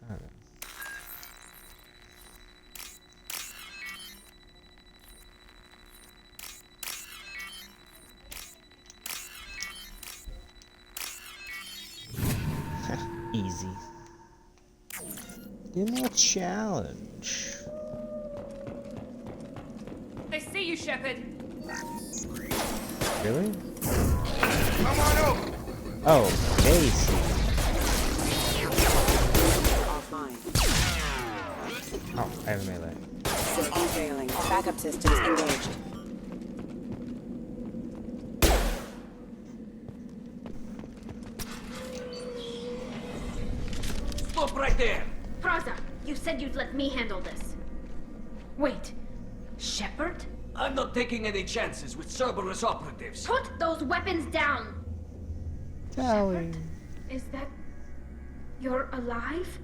Alright. Easy. Give me a challenge. They see you, Shepard. Really? Come on over. Oh, they see. Oh, I have a melee. System failing. Backup systems engaged. Stop right there! Praza, you said you'd let me handle this. Wait, Shepard? I'm not taking any chances with Cerberus operatives. Put those weapons down! Tally. Is that... you're alive?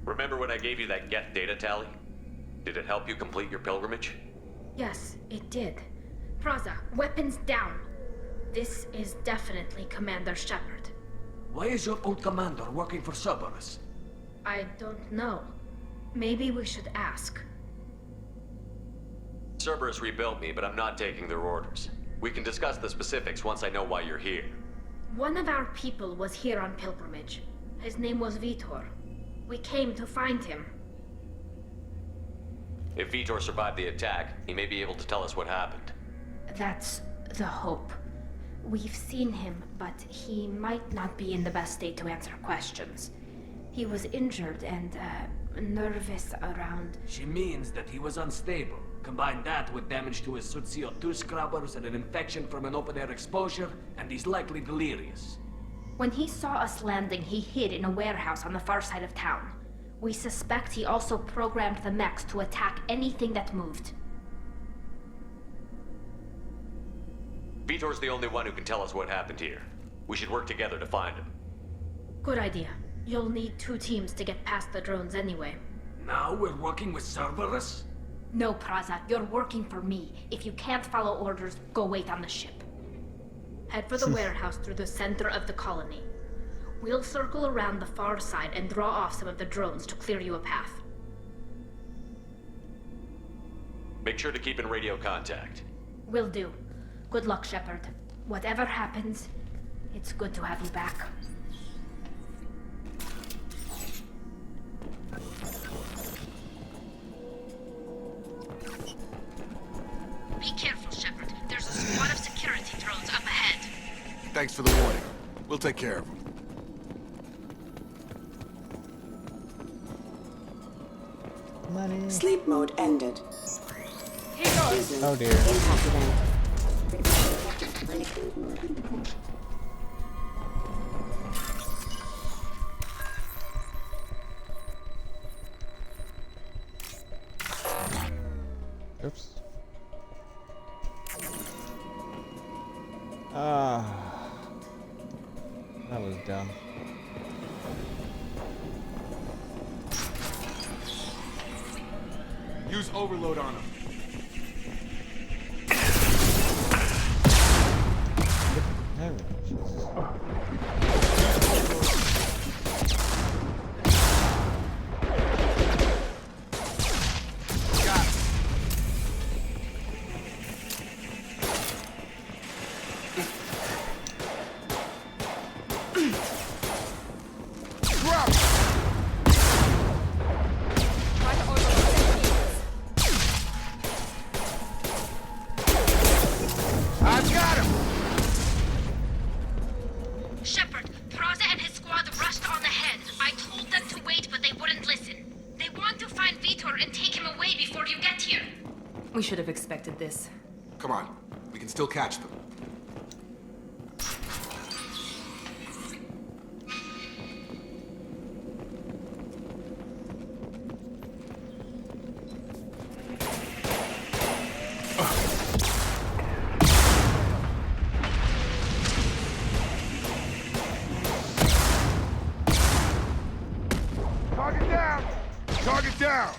Remember when I gave you that Geth data tally? Did it help you complete your pilgrimage? Yes, it did. Praza, weapons down. This is definitely Commander Shepard. Why is your old commander working for Cerberus? I don't know. Maybe we should ask. Cerberus rebuilt me, but I'm not taking their orders. We can discuss the specifics once I know why you're here. One of our people was here on pilgrimage. His name was Vitor. We came to find him. If Vitor survived the attack, he may be able to tell us what happened. That's the hope. We've seen him, but he might not be in the best state to answer questions. He was injured and, nervous around... She means that he was unstable. Combine that with damage to his suit CO2 scrubbers and an infection from an open-air exposure, and he's likely delirious. When he saw us landing, he hid in a warehouse on the far side of town. We suspect he also programmed the mechs to attack anything that moved. Vitor's the only one who can tell us what happened here. We should work together to find him. Good idea. You'll need 2 teams to get past the drones anyway. Now we're working with Cerberus? No, Praza, you're working for me. If you can't follow orders, go wait on the ship. Head for the warehouse through the center of the colony. We'll circle around the far side and draw off some of the drones to clear you a path. Make sure to keep in radio contact. Will do. Good luck, Shepard. Whatever happens, it's good to have you back. Be careful, Shepard. There's a squad of security drones up ahead. Thanks for the warning. We'll take care of them. Money. Sleep mode ended. Oh dear. Impact event. Oops. That was dumb. Use overload on them. There we go. We should have expected this. Come on, we can still catch them. Target down! Target down!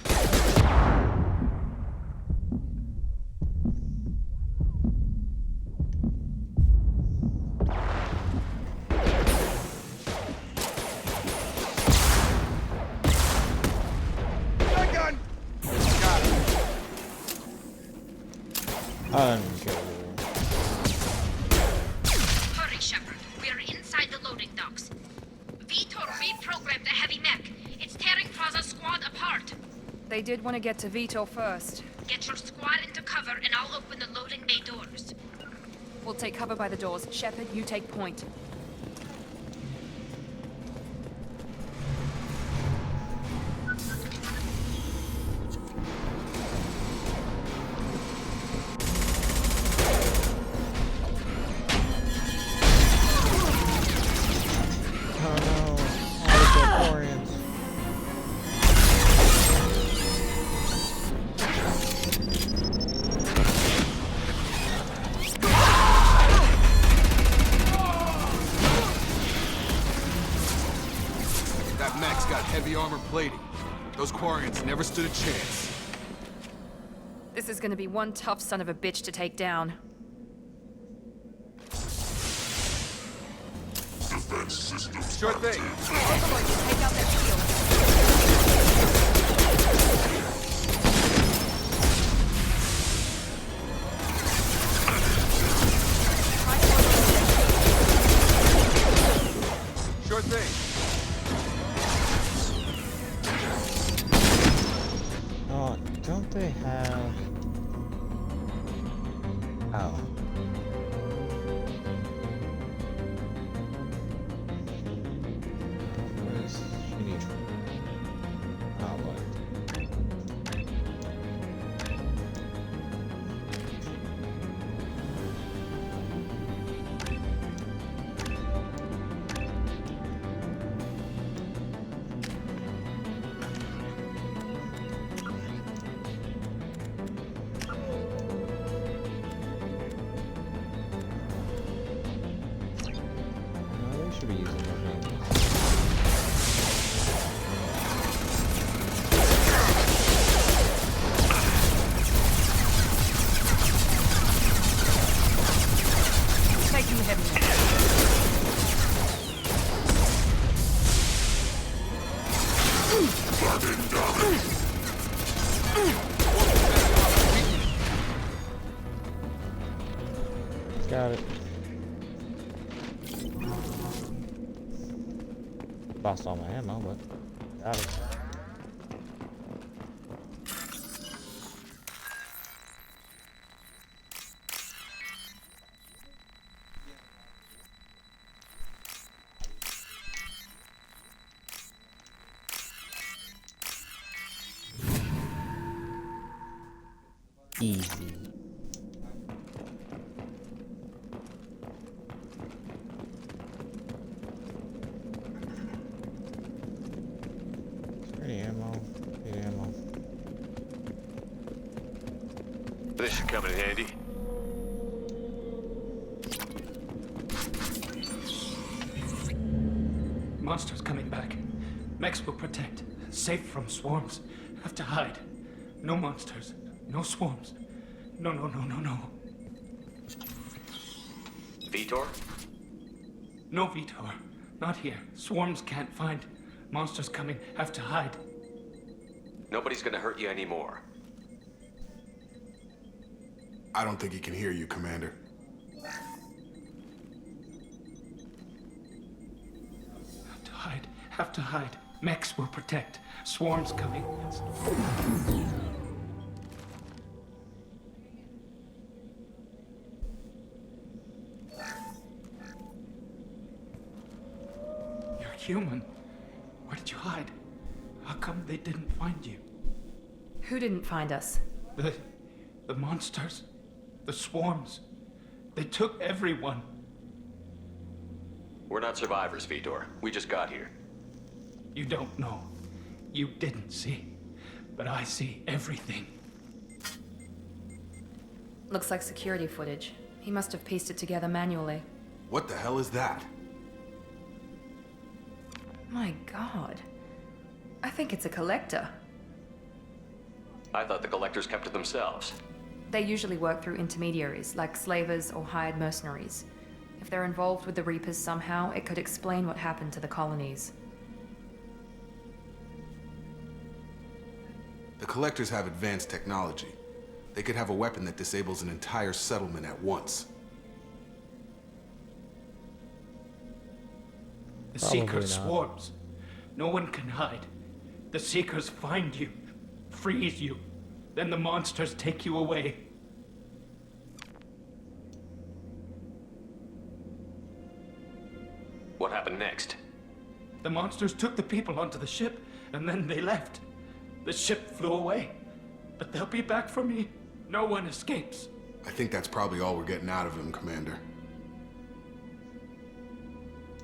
Gun! Got it. Hurry, Shepard. We are inside the loading docks. Vitor reprogrammed the heavy mech. It's tearing Plaza's squad apart. They did want to get to Vitor first. Get your squad into cover and I'll open the loading bay doors. We'll take cover by the doors. Shepard, you take point. That mech's got heavy armor plating. Those Quarians never stood a chance. This is gonna be one tough son of a bitch to take down. Sure thing. Take out that shield. Sure thing. Oh, don't they have... Oh. Where is Shinitra? Oh, what? No, they should be using their hands. Taking the heavy mech. Got it. Lost all my ammo, but got it. Easy. Pretty ammo. Good ammo. This should come in handy. Monsters coming back. Mechs will protect. Safe from swarms. Have to hide. No monsters. No swarms. No, no, no, no, no. Vitor? No Vitor. Not here. Swarms can't find. Monsters coming. Have to hide. Nobody's gonna hurt you anymore. I don't think he can hear you, Commander. Have to hide. Have to hide. Mechs will protect. Swarms coming. You're human. Where did you hide? How come they didn't find you? Who didn't find us? The monsters. The swarms. They took everyone. We're not survivors, Vitor. We just got here. You don't know. You didn't see. But I see everything. Looks like security footage. He must have pieced it together manually. What the hell is that? My god. I think it's a collector. I thought the Collectors kept to themselves. They usually work through intermediaries, like slavers or hired mercenaries. If they're involved with the Reapers somehow, it could explain what happened to the colonies. The Collectors have advanced technology. They could have a weapon that disables an entire settlement at once. The Probably Seeker not. swarms. No one can hide. The Seekers find you, freeze you, then the monsters take you away. What happened next? The monsters took the people onto the ship, and then they left. The ship flew away. But they'll be back for me. No one escapes. I think that's probably all we're getting out of him, Commander.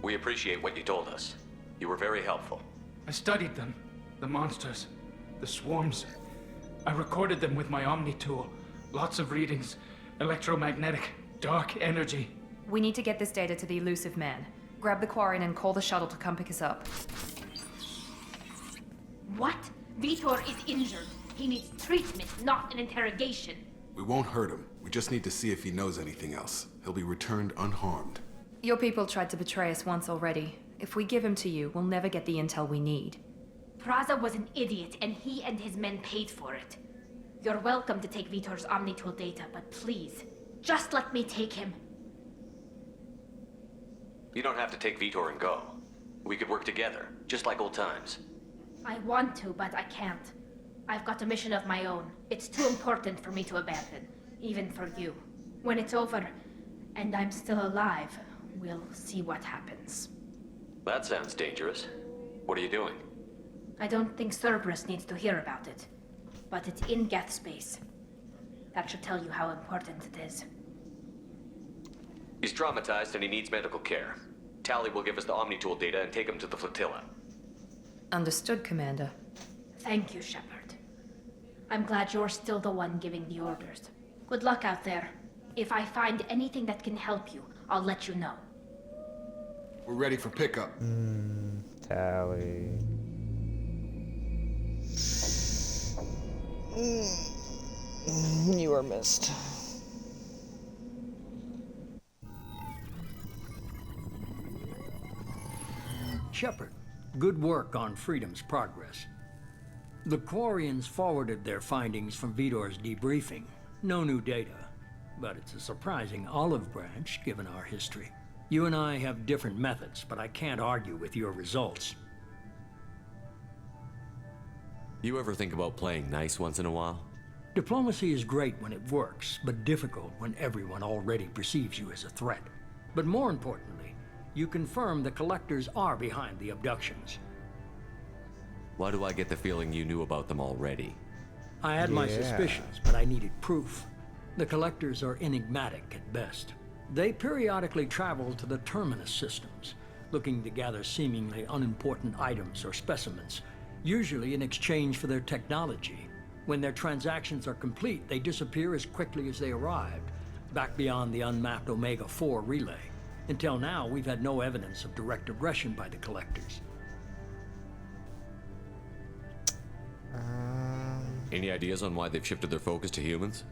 We appreciate what you told us. You were very helpful. I studied them. The monsters. The swarms. I recorded them with my Omni tool. Lots of readings. Electromagnetic. Dark energy. We need to get this data to the Elusive Man. Grab the Quarian and call the shuttle to come pick us up. What? Vitor is injured. He needs treatment, not an interrogation. We won't hurt him. We just need to see if he knows anything else. He'll be returned unharmed. Your people tried to betray us once already. If we give him to you, we'll never get the intel we need. Praza was an idiot, and he and his men paid for it. You're welcome to take Vitor's Omnitool data, but please, just let me take him. You don't have to take Vitor and go. We could work together, just like old times. I want to, but I can't. I've got a mission of my own. It's too important for me to abandon, even for you. When it's over, and I'm still alive, we'll see what happens. That sounds dangerous. What are you doing? I don't think Cerberus needs to hear about it, but it's in Geth space. That should tell you how important it is. He's traumatized and he needs medical care. Tali will give us the Omnitool data and take him to the flotilla. Understood, Commander. Thank you, Shepard. I'm glad you're still the one giving the orders. Good luck out there. If I find anything that can help you, I'll let you know. We're ready for pickup. Tally. You are missed. Shepard, good work on Freedom's progress. The Quarians forwarded their findings from Vitor's debriefing. No new data, but it's a surprising olive branch given our history. You and I have different methods, but I can't argue with your results. You ever think about playing nice once in a while? Diplomacy is great when it works, but difficult when everyone already perceives you as a threat. But more importantly, you confirm the Collectors are behind the abductions. Why do I get the feeling you knew about them already? I had my suspicions, but I needed proof. The Collectors are enigmatic at best. They periodically travel to the Terminus systems, looking to gather seemingly unimportant items or specimens, usually in exchange for their technology. When their transactions are complete, they disappear as quickly as they arrived, back beyond the unmapped Omega-4 relay. Until now, we've had no evidence of direct aggression by the Collectors. Any ideas on why they've shifted their focus to humans?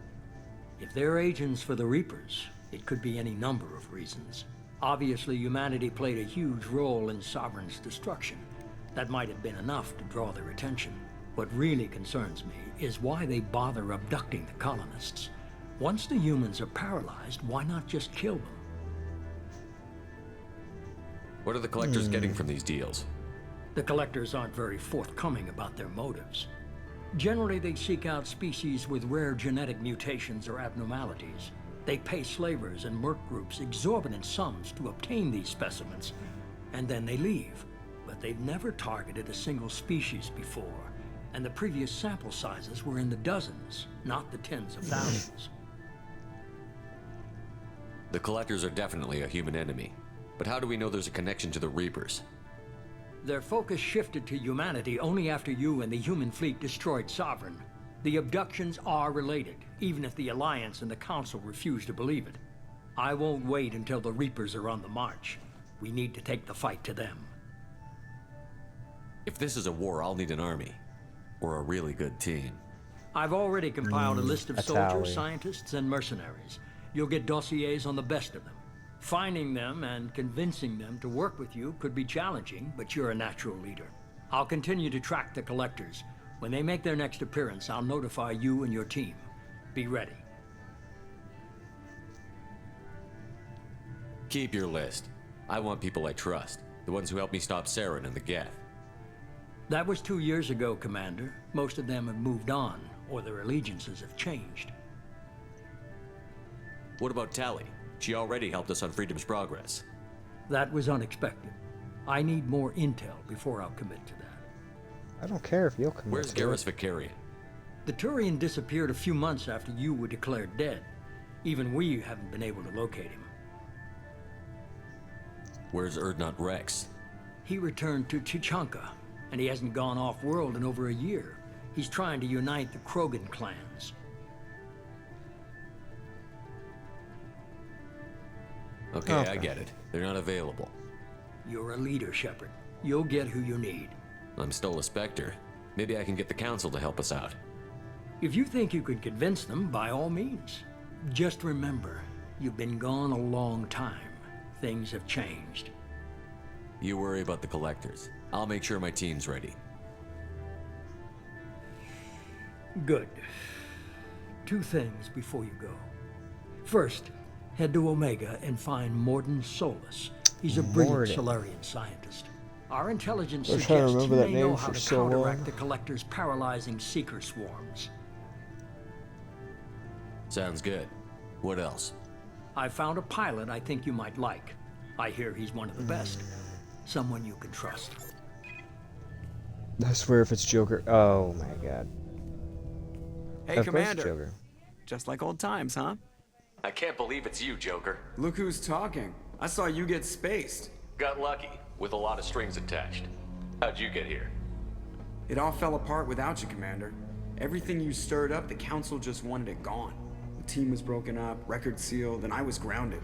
If they're agents for the Reapers, it could be any number of reasons. Obviously, humanity played a huge role in Sovereign's destruction. That might have been enough to draw their attention. What really concerns me is why they bother abducting the colonists. Once the humans are paralyzed, why not just kill them? What are the Collectors getting from these deals? The Collectors aren't very forthcoming about their motives. Generally, they seek out species with rare genetic mutations or abnormalities. They pay slavers and merc groups exorbitant sums to obtain these specimens, and then they leave. But they've never targeted a single species before, and the previous sample sizes were in the dozens, not the tens of thousands. The Collectors are definitely a human enemy, but how do we know there's a connection to the Reapers? Their focus shifted to humanity only after you and the human fleet destroyed Sovereign. The abductions are related, even if the Alliance and the Council refuse to believe it. I won't wait until the Reapers are on the march. We need to take the fight to them. If this is a war, I'll need an army. Or a really good team. I've already compiled a list of that's soldiers, Howie. scientists, and mercenaries. You'll get dossiers on the best of them. Finding them and convincing them to work with you could be challenging, but you're a natural leader. I'll continue to track the collectors. When they make their next appearance, I'll notify you and your team. Be ready. Keep your list. I want people I trust. The ones who helped me stop Saren and the Geth. That was 2 years ago, Commander. Most of them have moved on, or their allegiances have changed. What about Tali? She already helped us on Freedom's Progress. That was unexpected. I need more intel before I'll commit to that. I don't care if you'll commit Where's to Garrus it. Vicarian? The Turian disappeared a few months after you were declared dead. Even we haven't been able to locate him. Where's Urdnot Rex? He returned to Chichanka, and he hasn't gone off-world in over a year. He's trying to unite the Krogan clans. Okay, I get it. They're not available. You're a leader, Shepard. You'll get who you need. I'm still a Spectre. Maybe I can get the Council to help us out. If you think you can convince them, by all means. Just remember, you've been gone a long time. Things have changed. You worry about the Collectors. I'll make sure my team's ready. Good. 2 things before you go. First, head to Omega and find Mordin Solus. He's a brilliant Mordin. Solarian scientist. Our intelligence I was trying to suggests he remember that may know name how for to so counteract long. the Collector's paralyzing Seeker swarms. Sounds good. What else? I found a pilot I think you might like. I hear he's one of the best. Someone you can trust. I swear if it's Joker. Oh my god. Hey, Of course it's Commander. Joker. Just like old times, huh? I can't believe it's you, Joker. Look who's talking. I saw you get spaced. Got lucky, with a lot of strings attached. How'd you get here? It all fell apart without you, Commander. Everything you stirred up, the Council just wanted it gone. The team was broken up, record sealed, and I was grounded.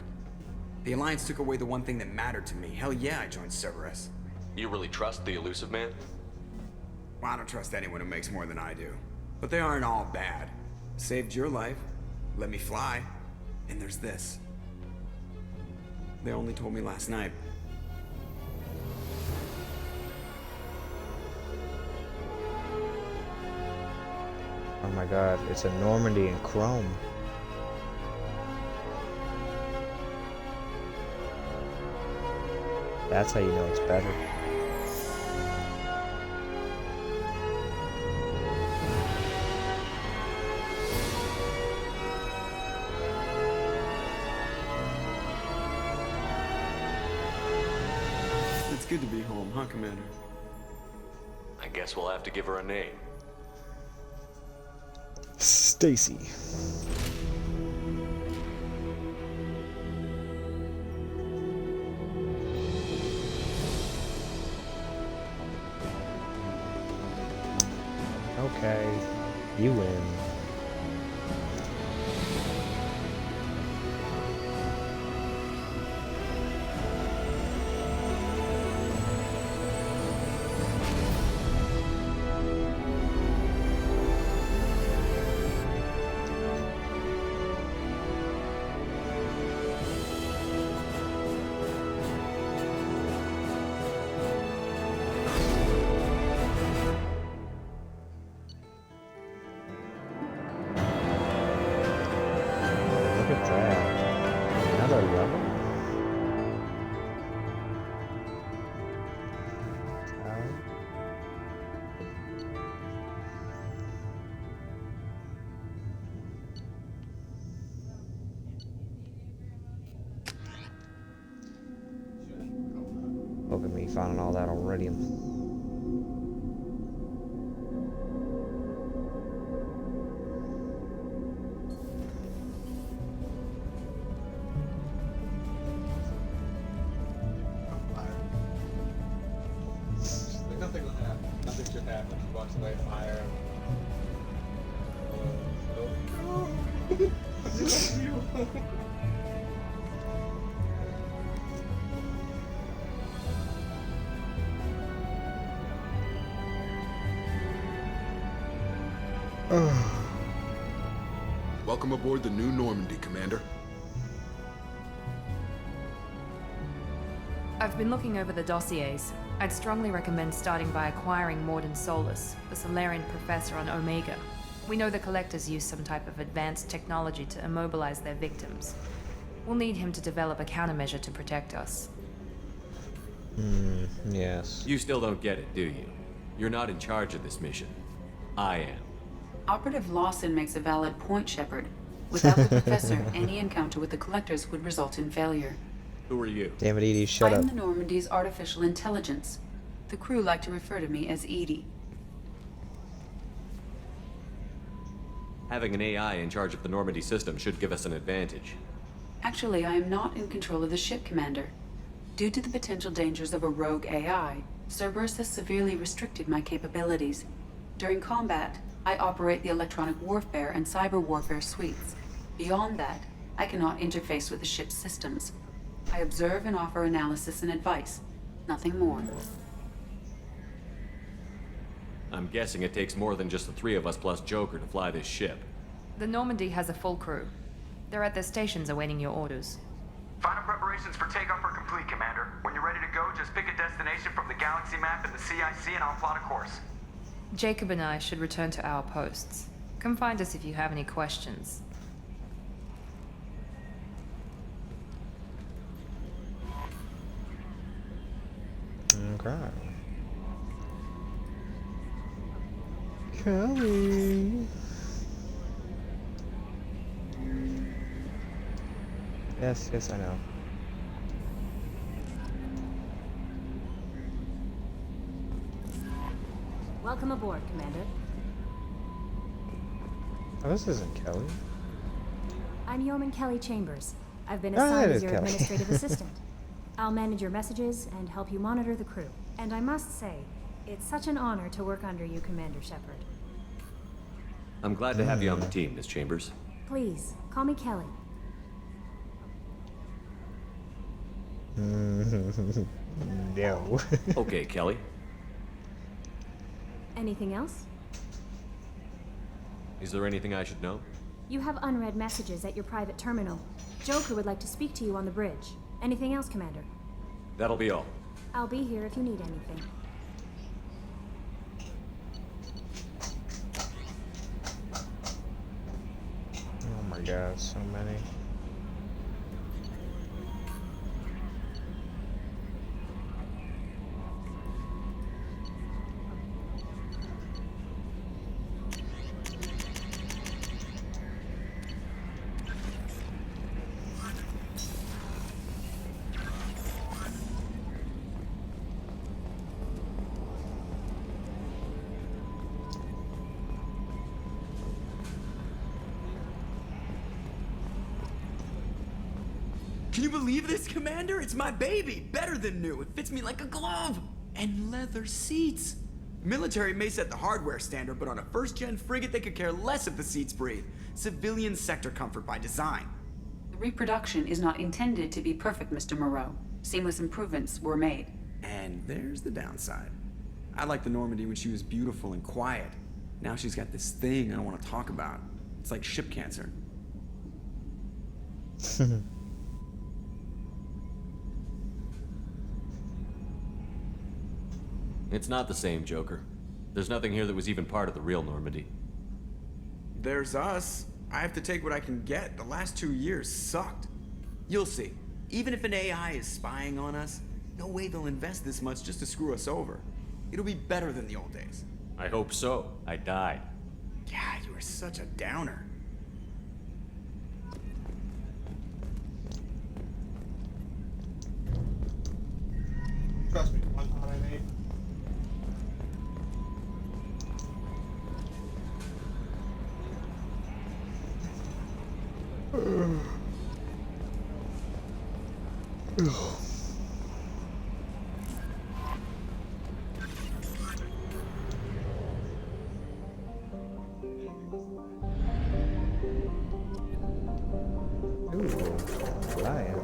The Alliance took away the one thing that mattered to me. Hell yeah, I joined Cerberus. You really trust the Elusive Man? Well, I don't trust anyone who makes more than I do. But they aren't all bad. Saved your life, let me fly, and there's this. They only told me last night. Oh my god, it's a Normandy in chrome. That's how you know it's better. It's good to be home, huh, Commander? I guess we'll have to give her a name. Stacy. Okay, you win. Look at that. Another level? Look at me finding all that iridium. Nothing will happen. Nothing should happen. She walks away, fire. Ugh. Welcome aboard the new Normandy, Commander. I've been looking over the dossiers. I'd strongly recommend starting by acquiring Morden Solus, the Solarian professor on Omega. We know the Collectors use some type of advanced technology to immobilize their victims. We'll need him to develop a countermeasure to protect us. Yes. You still don't get it, do you? You're not in charge of this mission. I am. Operative Lawson makes a valid point, Shepard. Without the professor, any encounter with the Collectors would result in failure. Who are you? Damn it, Edie, shut I am up. the Normandy's artificial intelligence. The crew like to refer to me as Edie. Having an AI in charge of the Normandy system should give us an advantage. Actually, I am not in control of the ship, Commander. Due to the potential dangers of a rogue AI, Cerberus has severely restricted my capabilities. During combat, I operate the electronic warfare and cyber warfare suites. Beyond that, I cannot interface with the ship's systems. I observe and offer analysis and advice. Nothing more. I'm guessing it takes more than just the three of us plus Joker to fly this ship. The Normandy has a full crew. They're at their stations awaiting your orders. Final preparations for takeoff are complete, Commander. When you're ready to go, just pick a destination from the galaxy map and the CIC and I'll plot a course. Jacob and I should return to our posts. Come find us if you have any questions. Okay. Kelly. Yes, I know. Welcome aboard, Commander. Oh, this isn't Kelly. I'm Yeoman Kelly Chambers. I've been Ah, assigned it as is your Kelly. administrative assistant. I'll manage your messages and help you monitor the crew. And I must say, it's such an honor to work under you, Commander Shepard. I'm glad to have you on the team, Miss Chambers. Please, call me Kelly. No. Okay, Kelly. Anything else? Is there anything I should know? You have unread messages at your private terminal. Joker would like to speak to you on the bridge. Anything else, Commander? That'll be all. I'll be here if you need anything. Oh my god, so many. Can you believe this, Commander? It's my baby. Better than new. It fits me like a glove. And leather seats. Military may set the hardware standard, but on a first-gen frigate, they could care less if the seats breathe. Civilian sector comfort by design. The reproduction is not intended to be perfect, Mr. Moreau. Seamless improvements were made. And there's the downside. I liked the Normandy when she was beautiful and quiet. Now she's got this thing I don't want to talk about. It's like ship cancer. It's not the same, Joker. There's nothing here that was even part of the real Normandy. There's us. I have to take what I can get. The last 2 years sucked. You'll see. Even if an AI is spying on us, no way they'll invest this much just to screw us over. It'll be better than the old days. I hope so. I died. Yeah, you were such a downer. Trust me, one thought I made. Ooh, lion.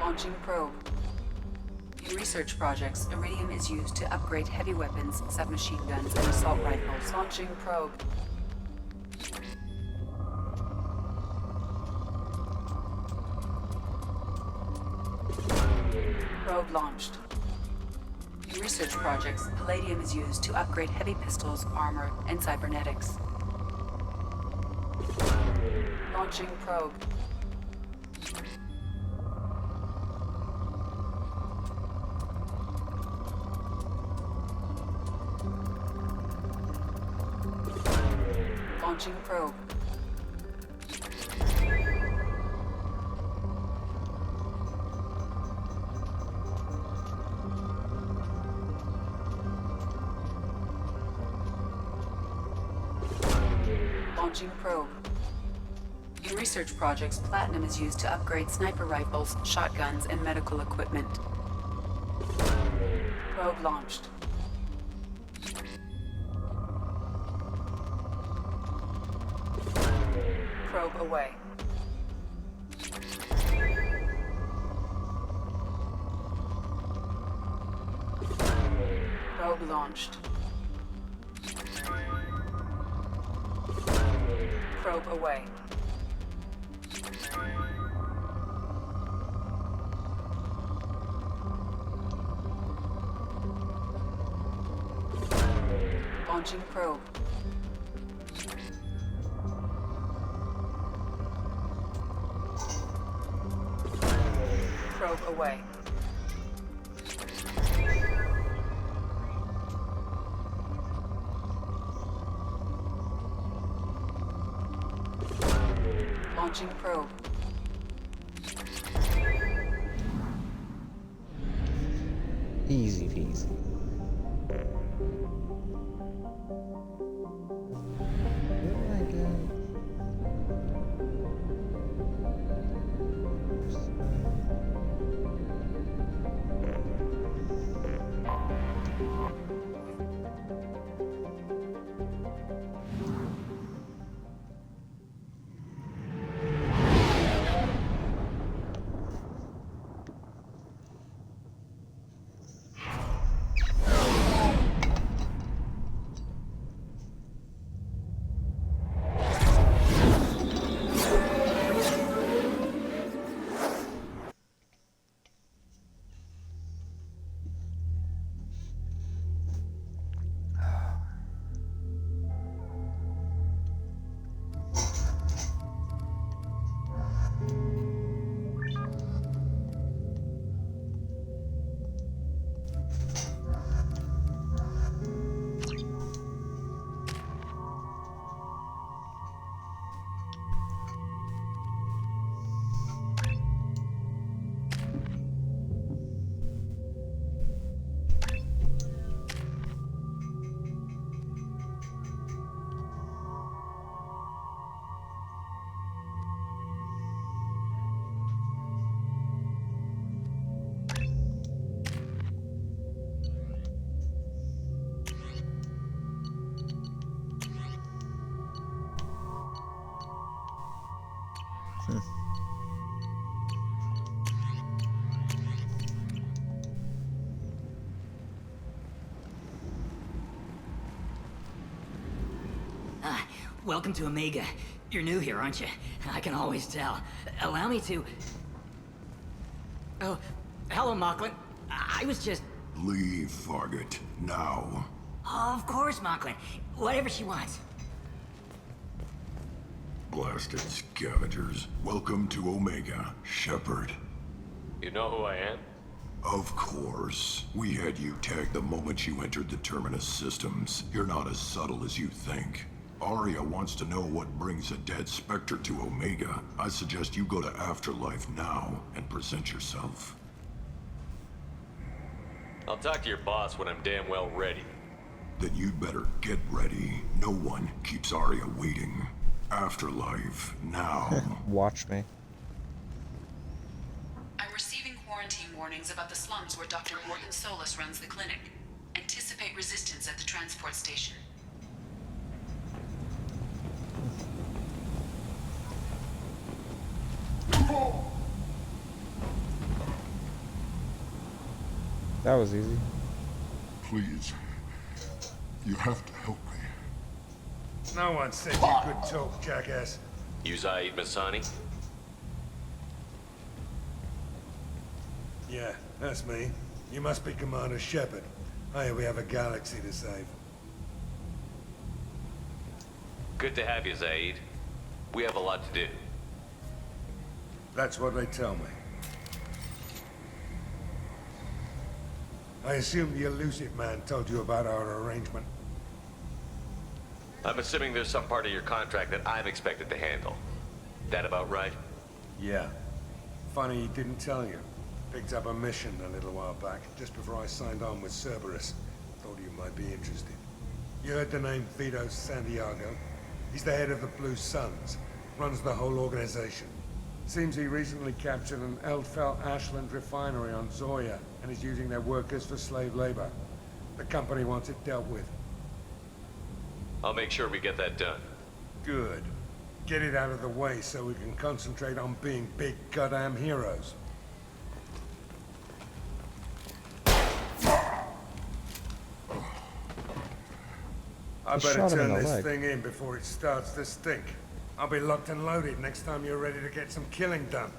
Launching probe. In research projects, iridium is used to upgrade heavy weapons, submachine guns, and assault rifles. Launching probe. Probe launched. In research projects, palladium is used to upgrade heavy pistols, armor, and cybernetics. Launching probe. Launching probe. Launching probe. In research projects, platinum is used to upgrade sniper rifles, shotguns, and medical equipment. Probe launched. Probe away. Probe launched. Probe away. Launching probe. Probe away. Launching probe. Easy peasy. Welcome to Omega. You're new here, aren't you? I can always tell. Allow me to... Oh, hello, Mocklin. I was just... Leave, Fargate. Now. Of course, Mocklin. Whatever she wants. Blasted scavengers. Welcome to Omega, Shepard. You know who I am? Of course. We had you tagged the moment you entered the Terminus systems. You're not as subtle as you think. Aria wants to know what brings a dead Spectre to Omega. I suggest you go to Afterlife now and present yourself. I'll talk to your boss when I'm damn well ready. Then you'd better get ready. No one keeps Aria waiting. Afterlife now. Watch me. I'm receiving quarantine warnings about the slums where Dr. Morgan Solus runs the clinic. Anticipate resistance at the transport station. That was easy. Please. You have to help me. No one said you could talk, jackass. You Zaid Masani? Yeah, that's me. You must be Commander Shepard. Hey, we have a galaxy to save. Good to have you, Zaid. We have a lot to do. That's what they tell me. I assume the elusive man told you about our arrangement. I'm assuming there's some part of your contract that I'm expected to handle. That about right? Yeah. Funny he didn't tell you. Picked up a mission a little while back, just before I signed on with Cerberus. Thought you might be interested. You heard the name Vito Santiago? He's the head of the Blue Suns. Runs the whole organization. Seems he recently captured an Eldfell Ashland refinery on Zoya and is using their workers for slave labor. The company wants it dealt with. I'll make sure we get that done. Good. Get it out of the way so we can concentrate on being big goddamn heroes. I better turn this thing in before it starts to stink. I'll be locked and loaded next time you're ready to get some killing done.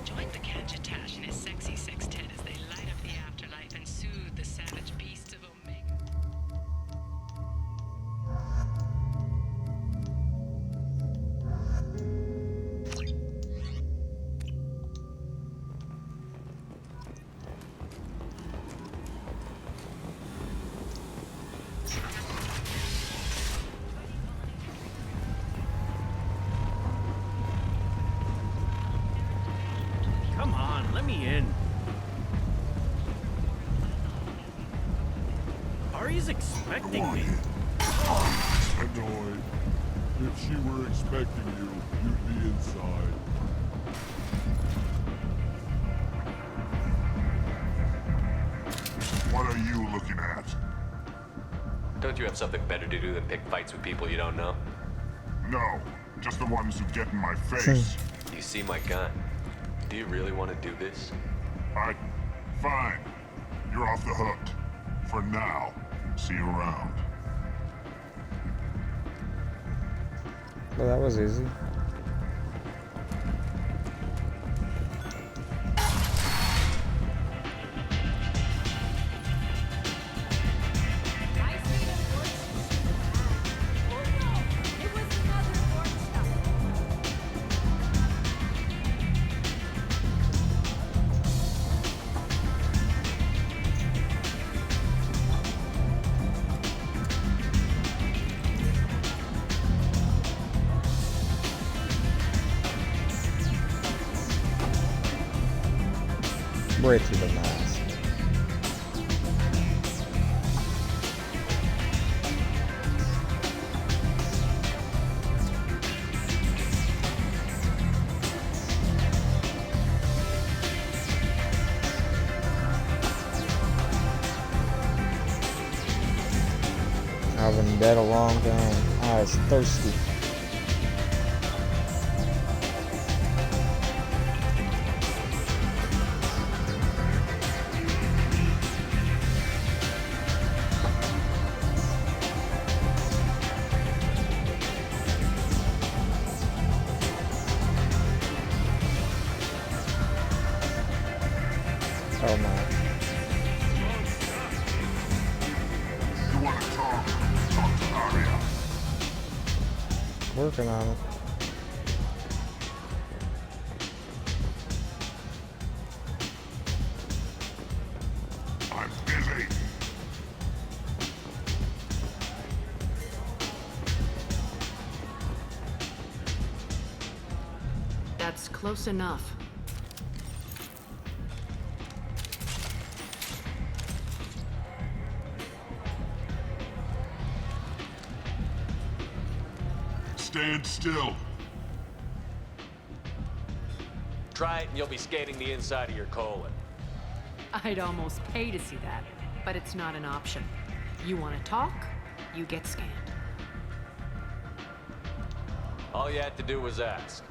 Join the Kanjatash and his sexy sextet as they light up the afterlife and soothe the savage beasts of Omega. Come on, let me in. Ari's expecting me. Annoyed. If she were expecting you, you'd be inside. What are you looking at? Don't you have something better to do than pick fights with people you don't know? No, just the ones who get in my face. You see my gun. Do you really want to do this? Fine. You're off the hook. For now. See you around. Well, that was easy. Right through the mask. I've been dead a long time. I was thirsty. Oh my. You want to talk? Talk to Aria. Working on it. I'm busy. That's close enough. Stand still. Try it and you'll be scanning the inside of your colon. I'd almost pay to see that, but it's not an option. You want to talk, you get scanned. All you had to do was ask.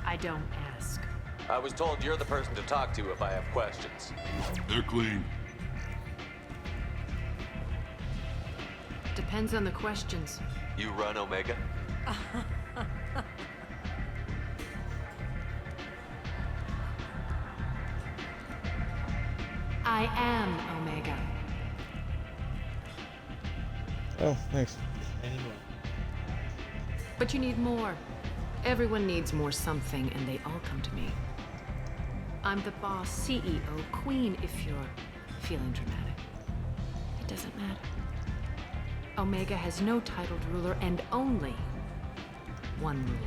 I don't ask. I was told you're the person to talk to if I have questions. They're clean. Depends on the questions. You run Omega? I am Omega. Oh, thanks. But you need more. Everyone needs more something, and they all come to me. I'm the boss, CEO, queen, if you're feeling dramatic. It doesn't matter. Omega has no titled ruler and only one rule.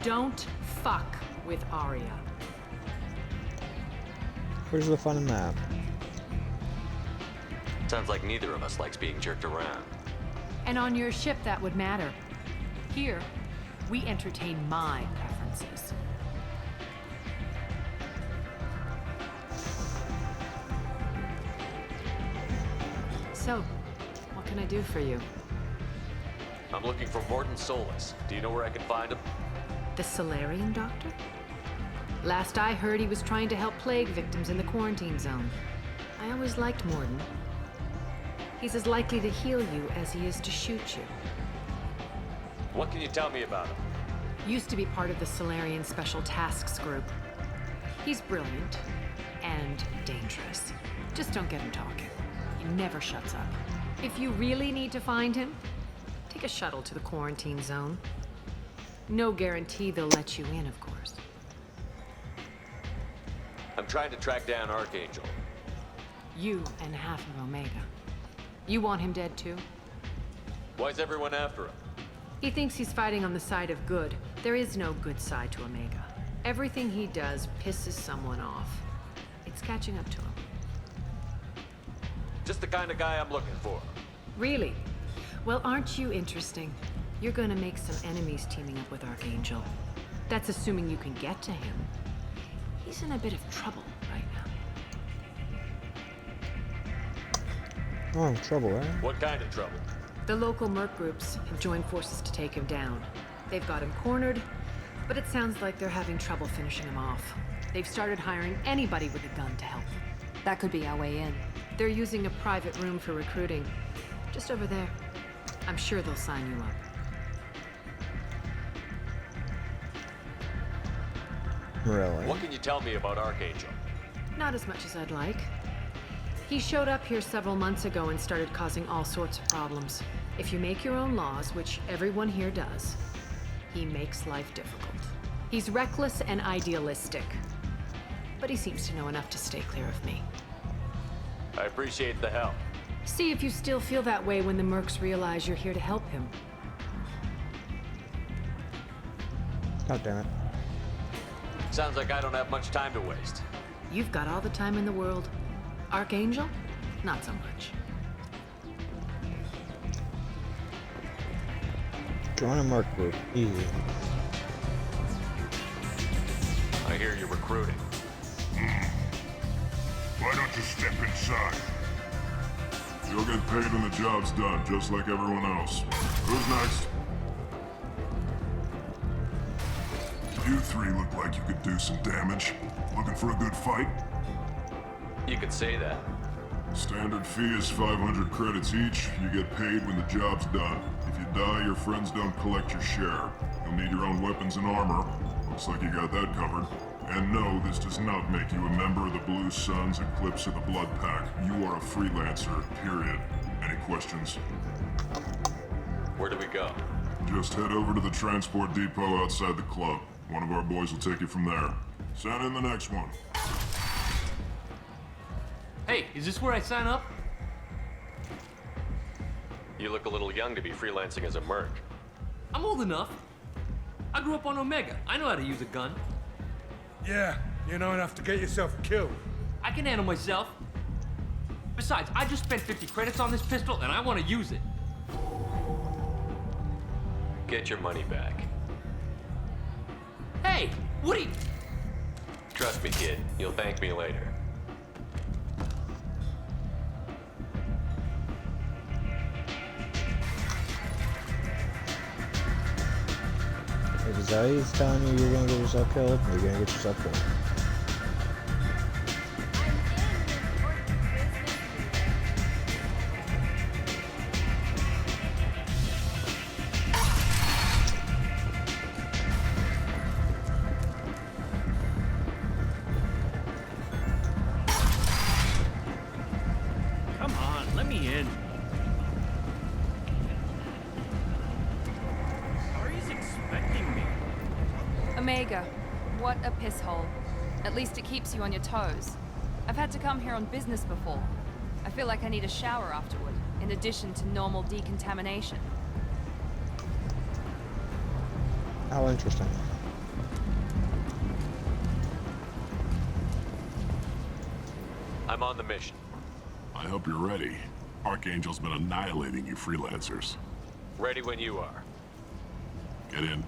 Don't fuck with Arya. Where's the fun in that? Sounds like neither of us likes being jerked around. And on your ship, that would matter. Here, we entertain my preferences. So, what can I do for you? I'm looking for Morton Solus. Do you know where I can find him? The Solarian doctor? Last I heard, he was trying to help plague victims in the quarantine zone. I always liked Morton. He's as likely to heal you as he is to shoot you. What can you tell me about him? Used to be part of the Solarian Special Tasks Group. He's brilliant and dangerous. Just don't get him talking. He never shuts up. If you really need to find him, take a shuttle to the quarantine zone. No guarantee they'll let you in, of course. I'm trying to track down Archangel. You and half of Omega. You want him dead too? Why's everyone after him? He thinks he's fighting on the side of good. There is no good side to Omega. Everything he does pisses someone off. It's catching up to him. Just the kind of guy I'm looking for. Really? Well, aren't you interesting? You're gonna make some enemies teaming up with Archangel. That's assuming you can get to him. He's in a bit of trouble right now. Oh, trouble, eh? What kind of trouble? The local merc groups have joined forces to take him down. They've got him cornered, but it sounds like they're having trouble finishing him off. They've started hiring anybody with a gun to help them. That could be our way in. They're using a private room for recruiting. Just over there. I'm sure they'll sign you up. Really? What can you tell me about Archangel? Not as much as I'd like. He showed up here several months ago and started causing all sorts of problems. If you make your own laws, which everyone here does, he makes life difficult. He's reckless and idealistic. But he seems to know enough to stay clear of me. I appreciate the help. See if you still feel that way when the mercs realize you're here to help him. God damn it. Sounds like I don't have much time to waste. You've got all the time in the world. Archangel? Not so much. Join a merc group. Easy. I hear you're recruiting. Why don't you step inside? You'll get paid when the job's done, just like everyone else. Who's next? You three look like you could do some damage. Looking for a good fight? You could say that. Standard fee is 500 credits each. You get paid when the job's done. If you die, your friends don't collect your share. You'll need your own weapons and armor. Looks like you got that covered. And no, this does not make you a member of the Blue Suns, Eclipse, or the Blood Pack. You are a freelancer, period. Any questions? Where do we go? Just head over to the transport depot outside the club. One of our boys will take you from there. Send in the next one. Hey, is this where I sign up? You look a little young to be freelancing as a merc. I'm old enough. I grew up on Omega. I know how to use a gun. Yeah, you know enough to get yourself killed. I can handle myself. Besides, I just spent 50 credits on this pistol and I want to use it. Get your money back. Hey, Woody! Trust me, kid. You'll thank me later. Zoe's telling you you're gonna get yourself killed, you're gonna get yourself killed. Come on, let me in. Ari's expecting me. Omega, what a piss hole. At least it keeps you on your toes. I've had to come here on business before. I feel like I need a shower afterward, in addition to normal decontamination. How interesting. I'm on the mission. I hope you're ready. Archangel's been annihilating you freelancers. Ready when you are. Get in.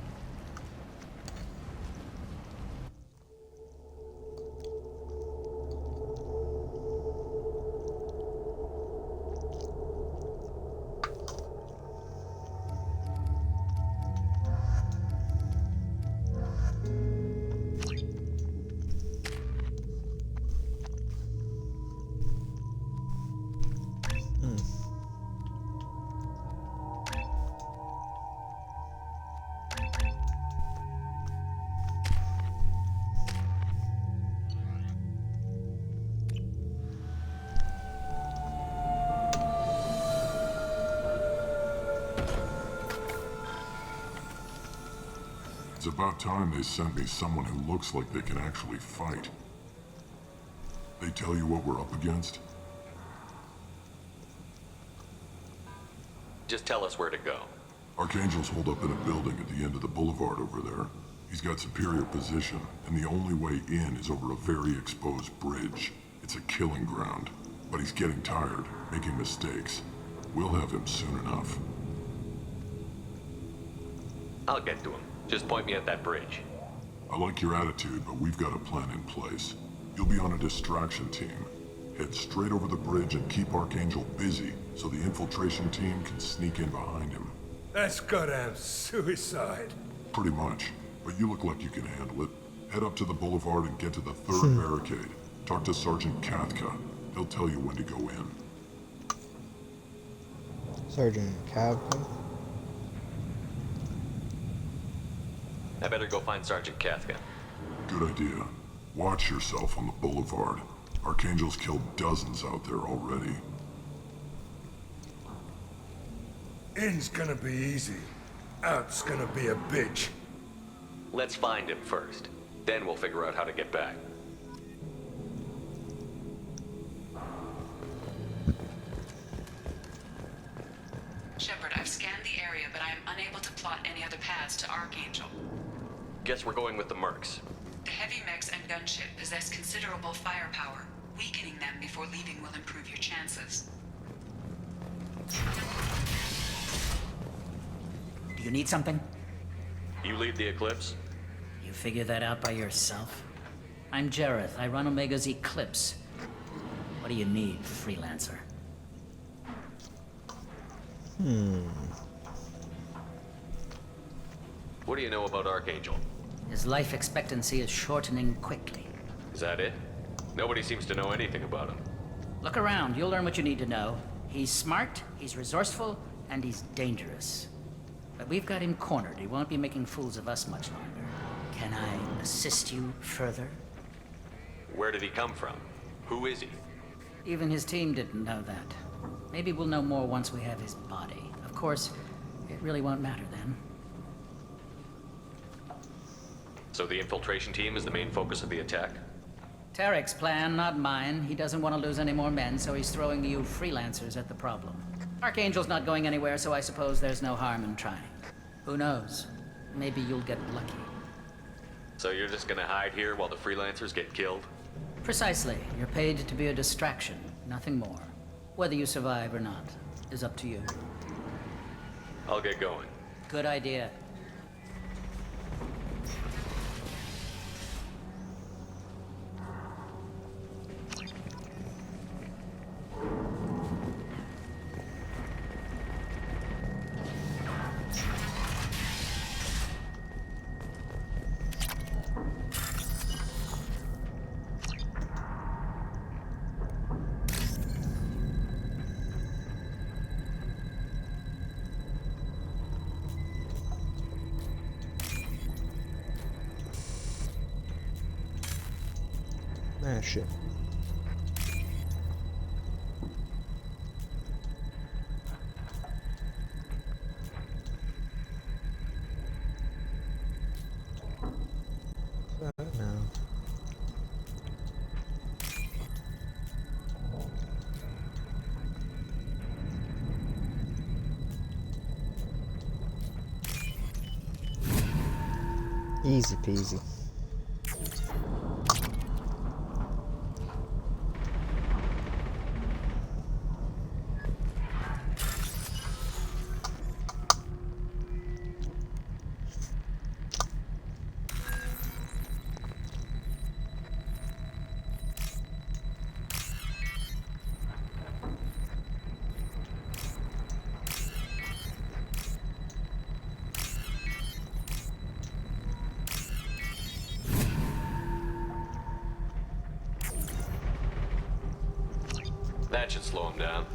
It's about time they sent me someone who looks like they can actually fight. They tell you what we're up against? Just tell us where to go. Archangel's holed up in a building at the end of the boulevard over there. He's got superior position, and the only way in is over a very exposed bridge. It's a killing ground, but he's getting tired, making mistakes. We'll have him soon enough. I'll get to him. Just point me at that bridge. I like your attitude, but we've got a plan in place. You'll be on a distraction team. Head straight over the bridge and keep Archangel busy so the infiltration team can sneak in behind him. That's goddamn suicide. Pretty much, but you look like you can handle it. Head up to the boulevard and get to the third barricade. Talk to Sergeant Kathka. He'll tell you when to go in. Sergeant Kathka? I better go find Sergeant Kathka. Good idea. Watch yourself on the boulevard. Archangel's killed dozens out there already. In's gonna be easy. Out's gonna be a bitch. Let's find him first. Then we'll figure out how to get back. Shepard, I've scanned the area, but I am unable to plot any other paths to Archangel. Guess we're going with the Mercs. The heavy mechs and gunship possess considerable firepower. Weakening them before leaving will improve your chances. Do you need something? You lead the Eclipse? You figure that out by yourself? I'm Jareth. I run Omega's Eclipse. What do you need, freelancer? What do you know about Archangel? His life expectancy is shortening quickly. Is that it? Nobody seems to know anything about him. Look around. You'll learn what you need to know. He's smart, he's resourceful, and he's dangerous. But we've got him cornered. He won't be making fools of us much longer. Can I assist you further? Where did he come from? Who is he? Even his team didn't know that. Maybe we'll know more once we have his body. Of course, it really won't matter then. So the infiltration team is the main focus of the attack? Tarek's plan, not mine. He doesn't want to lose any more men, so he's throwing you freelancers at the problem. Archangel's not going anywhere, so I suppose there's no harm in trying. Who knows? Maybe you'll get lucky. So you're just gonna hide here while the freelancers get killed? Precisely. You're paid to be a distraction, nothing more. Whether you survive or not is up to you. I'll get going. Good idea. Ah, shit. No. Easy peasy. That should slow him down.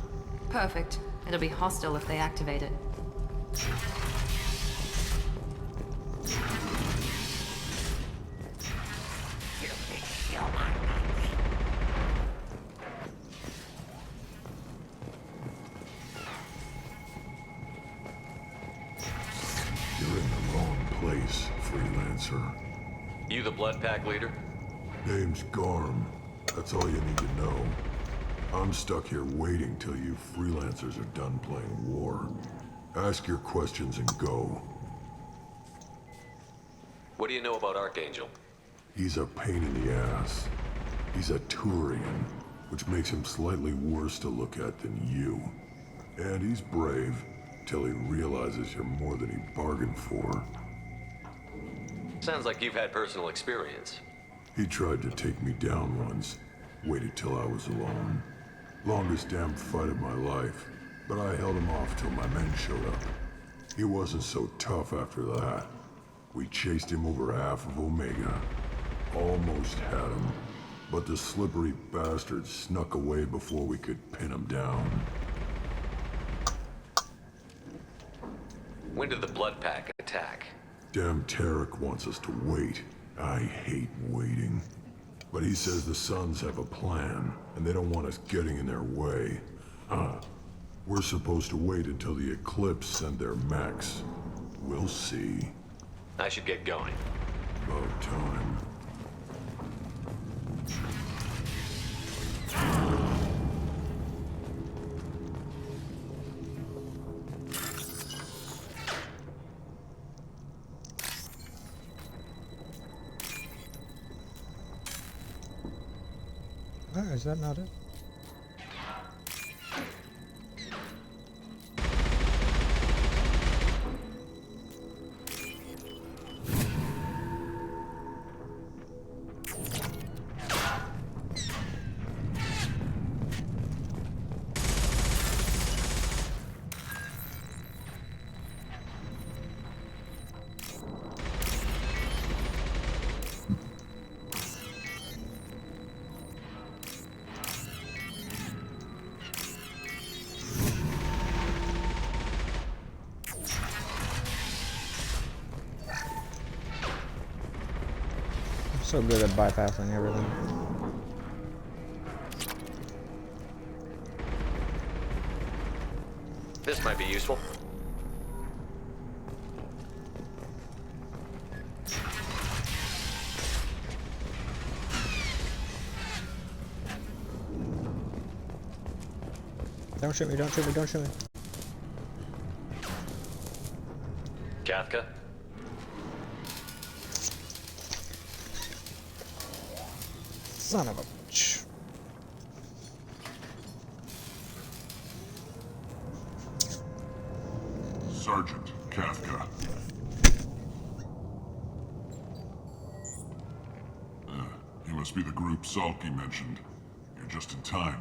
Perfect. It'll be hostile if they activate it. You're in the wrong place, freelancer. You the Blood Pack leader? Name's Garm. That's all you need to know. I'm stuck here waiting till you freelancers are done playing war. Ask your questions and go. What do you know about Archangel? He's a pain in the ass. He's a Turian, which makes him slightly worse to look at than you. And he's brave, till he realizes you're more than he bargained for. Sounds like you've had personal experience. He tried to take me down once. Waited till I was alone. Longest damn fight of my life, but I held him off till my men showed up. He wasn't so tough after that. We chased him over half of Omega. Almost had him, but the slippery bastard snuck away before we could pin him down. When did the Blood Pack attack? Damn Tarek wants us to wait. I hate waiting. But he says the Suns have a plan, and they don't want us getting in their way. We're supposed to wait until the Eclipse send their mechs. We'll see. I should get going. About time. Oh, is that not it? So good at bypassing everything. This might be useful. Don't shoot me, don't shoot me, don't shoot me. Kafka? Son of a bitch. Sergeant Kafka. You must be the group Salky mentioned. You're just in time.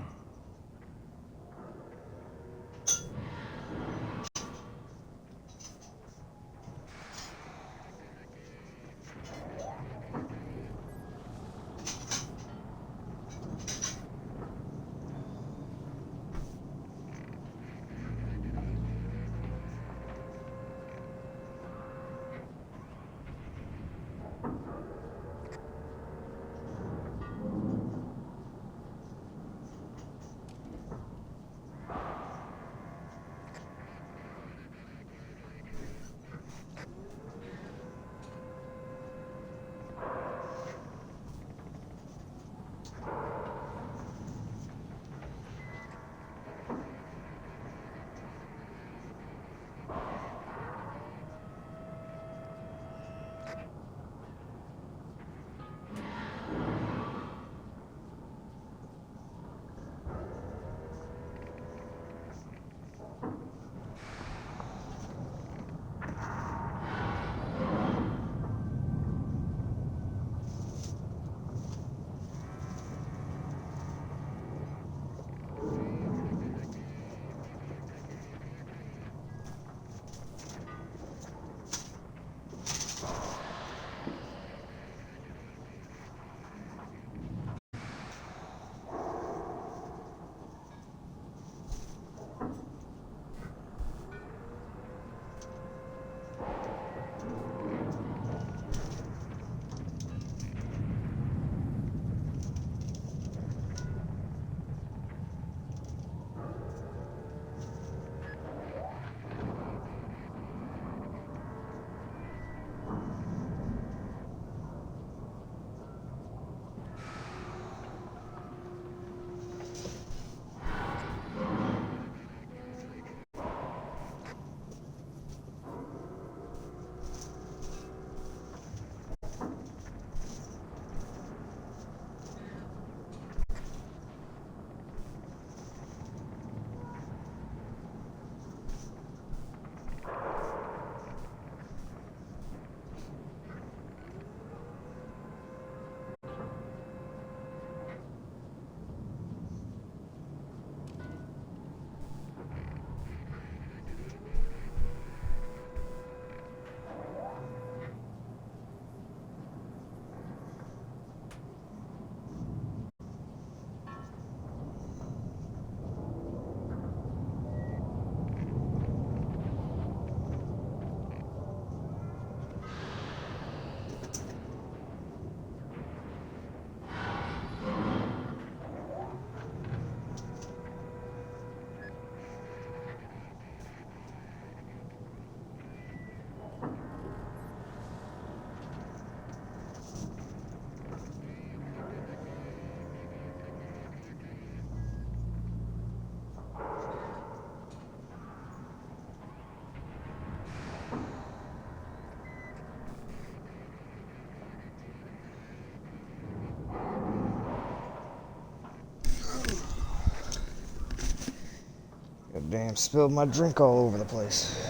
Damn, spilled my drink all over the place.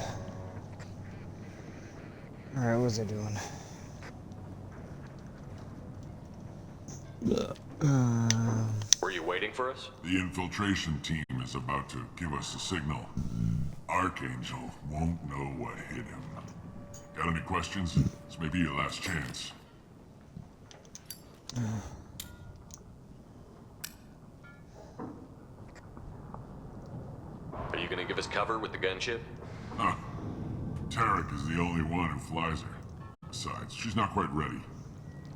Alright, what was I doing? Were you waiting for us? The infiltration team is about to give us a signal. Archangel won't know what hit him. Got any questions? This may be your last chance. Are you gonna give us cover with the gunship? Huh. Tarek is the only one who flies her. Besides, she's not quite ready.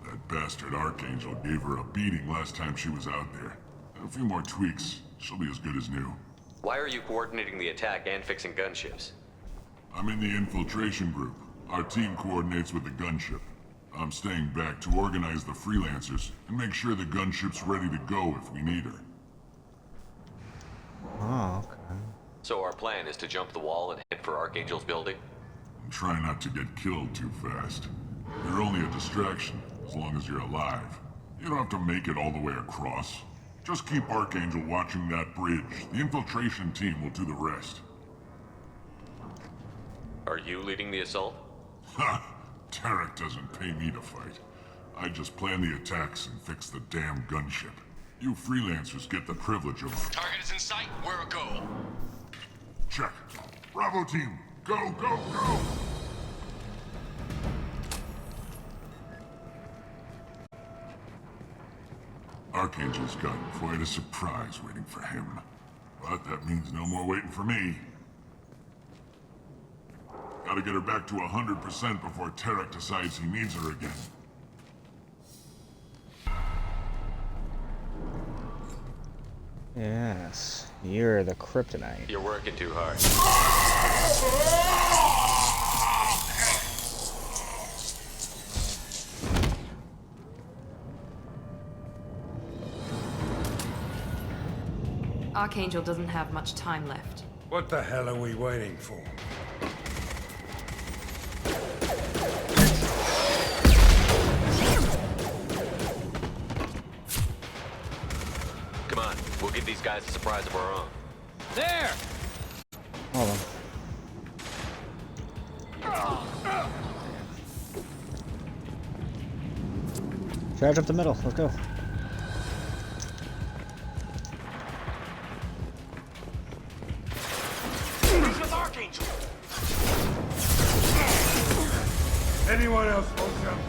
That bastard Archangel gave her a beating last time she was out there. A few more tweaks, she'll be as good as new. Why are you coordinating the attack and fixing gunships? I'm in the infiltration group. Our team coordinates with the gunship. I'm staying back to organize the freelancers and make sure the gunship's ready to go if we need her. Oh, okay. So our plan is to jump the wall and head for Archangel's building? And try not to get killed too fast. You're only a distraction, as long as you're alive. You don't have to make it all the way across. Just keep Archangel watching that bridge. The infiltration team will do the rest. Are you leading the assault? Ha! Tarek doesn't pay me to fight. I just plan the attacks and fix the damn gunship. You freelancers get the privilege of... Target is in sight. We're a go. Check. Bravo team, go, go, go! Archangel's got quite a surprise waiting for him. But that means no more waiting for me. Gotta get her back to 100% before Tarek decides he needs her again. Yes, you're the kryptonite. You're working too hard. Archangel doesn't have much time left. What the hell are we waiting for? Come on, we'll give these guys a surprise of our own. There! Hold on. Charge up the middle. Let's go. Anyone else won't jump?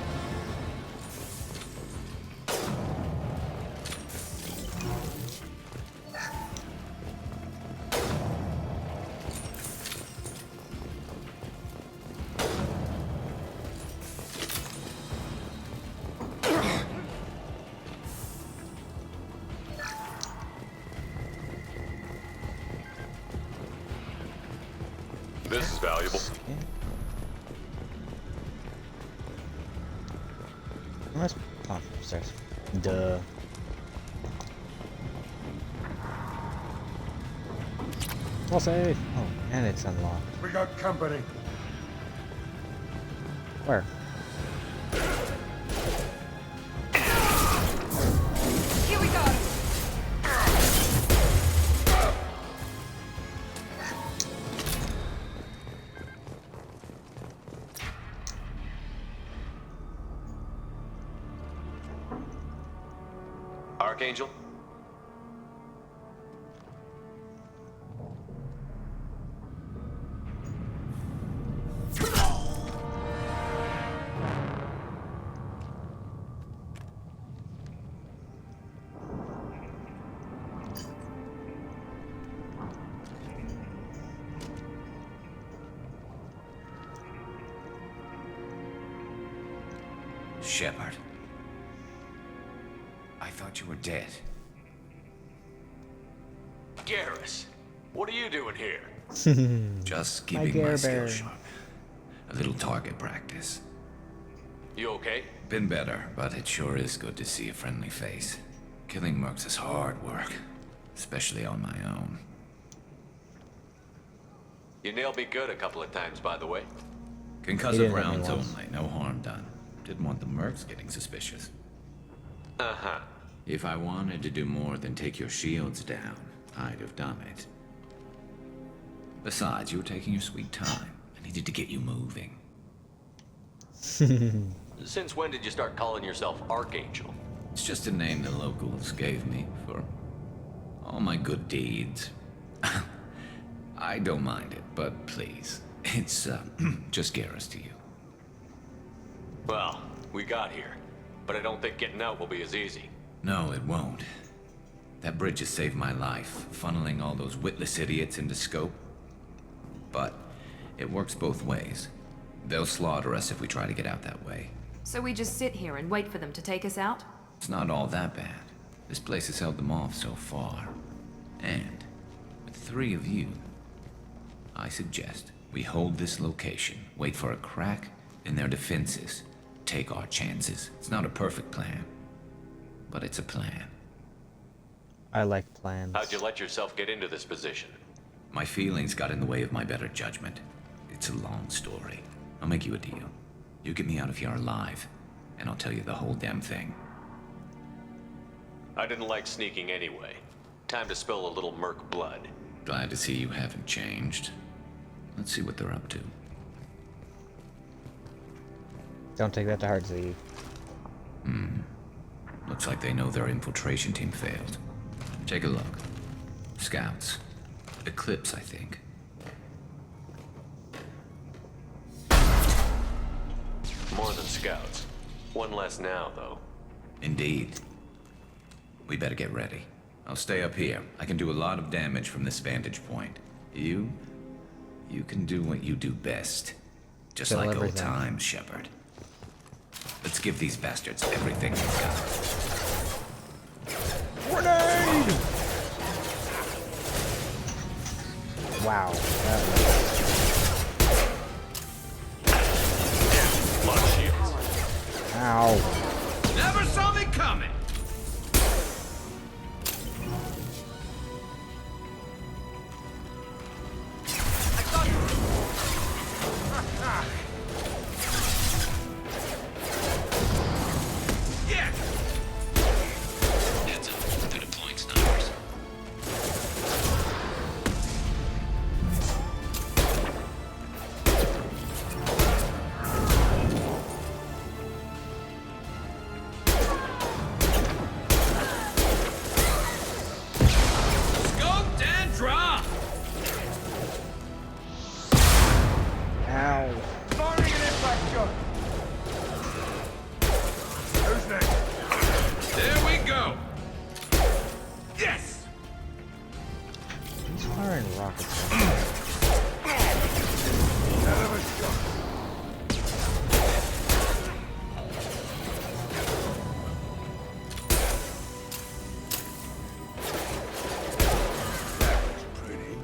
This is valuable. Where's... Oh, upstairs. Duh. We'll save. Oh, and it's unlocked. We got company. Where? Here we go! Archangel? Shepard. I thought you were dead. Garrus, what are you doing here? Just keeping my skills sharp. A little target practice. You okay? Been better, but it sure is good to see a friendly face. Killing mercs is hard work, especially on my own. You nailed me good a couple of times, by the way. Concussive rounds only, no harm done. Didn't want the mercs getting suspicious. Uh-huh. If I wanted to do more than take your shields down, I'd have done it. Besides, you were taking your sweet time. I needed to get you moving. Since when did you start calling yourself Archangel? It's just a name the locals gave me for all my good deeds. I don't mind it, but please, it's just Garrus to you. Well, we got here, but I don't think getting out will be as easy. No, it won't. That bridge has saved my life, funneling all those witless idiots into scope. But it works both ways. They'll slaughter us if we try to get out that way. So we just sit here and wait for them to take us out? It's not all that bad. This place has held them off so far. And with 3 of you, I suggest we hold this location, wait for a crack in their defenses, take our chances. It's not a perfect plan, but it's a plan. I like plans. How'd you let yourself get into this position? My feelings got in the way of my better judgment. It's a long story. I'll make you a deal. You get me out of here alive, and I'll tell you the whole damn thing. I didn't like sneaking anyway. Time to spill a little merc blood. Glad to see you haven't changed. Let's see what they're up to. Don't take that to heart, Z. Looks like they know their infiltration team failed. Take a look. Scouts. Eclipse, I think. More than scouts. One less now, though. Indeed. We better get ready. I'll stay up here. I can do a lot of damage from this vantage point. You can do what you do best. Just Kill like old everything. times, Shepard. Let's give these bastards everything they've got. Grenade! Wow. Ow. Never saw me coming. Heads up, they're deploying snipers. Scoped and dropped. Ow. Firing an impact gun. Who's next? There we go. Yes. He's firing rockets. Hell of a shot. That was pretty.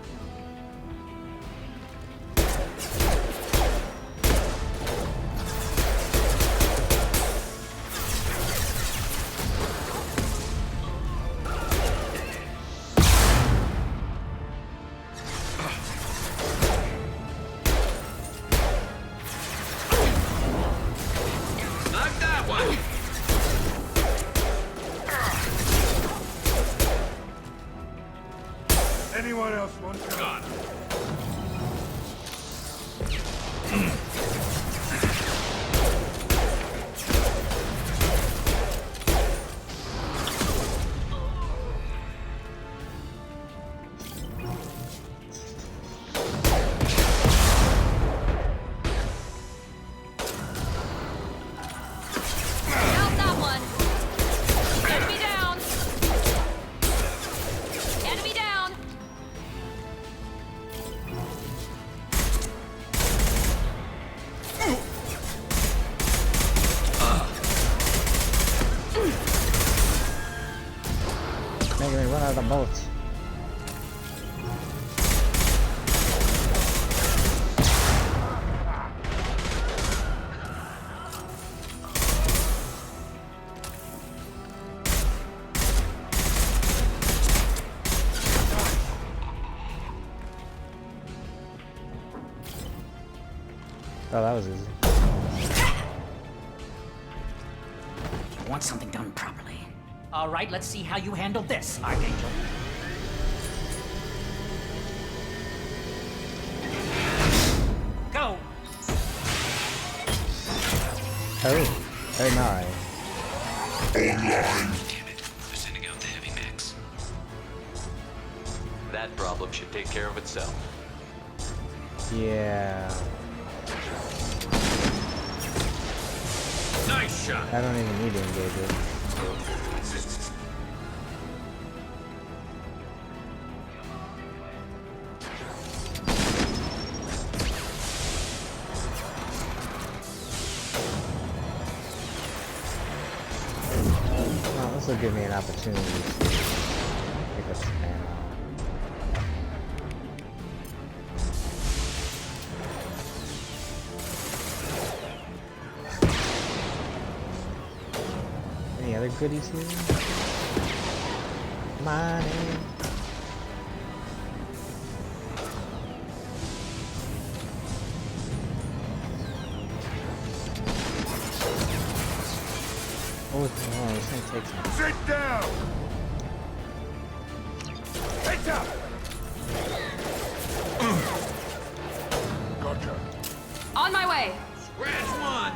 Like that one. Anyone else want to? Gone. Down that one. Enemy down. Enemy down. Making me run out of bullets. Oh, that was easy. I want something done properly. All right, let's see how you handle this, Archangel. Oh, very nice. Damn it. They're sending out the heavy mechs. That problem should take care of itself. Yeah. Nice shot. I don't even need to engage it. This will give me an opportunity to pick up some ammo. Any other goodies here? Money. Oh, this thing takes me. Sit down! Heads up! Gotcha. On my way! Scratch one!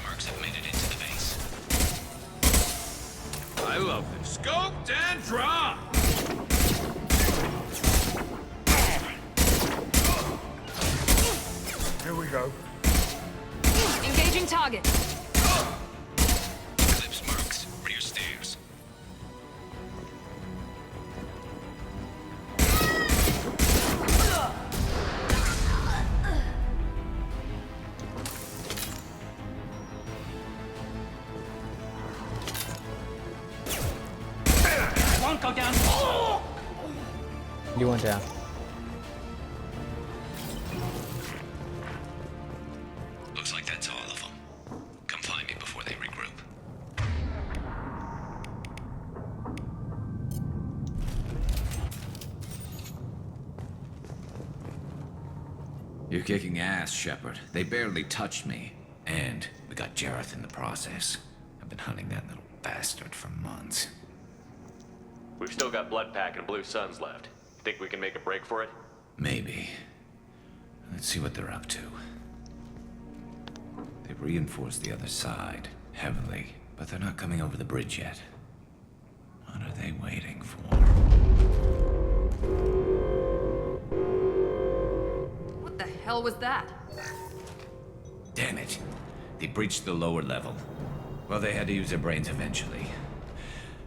Mercs have made it into the base. I love this. Scoped and dropped! Here we go. Engaging target. Eclipse Mercs, rear stairs. Won't go down. You went down. Looks like that's all of them. Come find me before they regroup. You're kicking ass, Shepard. They barely touched me. And we got Jareth in the process. I've been hunting that little bastard for months. We've still got Bloodpack and Blue Suns left. Think we can make a break for it? Maybe. Let's see what they're up to. They've reinforced the other side, heavily, but they're not coming over the bridge yet. What are they waiting for? What the hell was that? Damn it. They breached the lower level. Well, they had to use their brains eventually.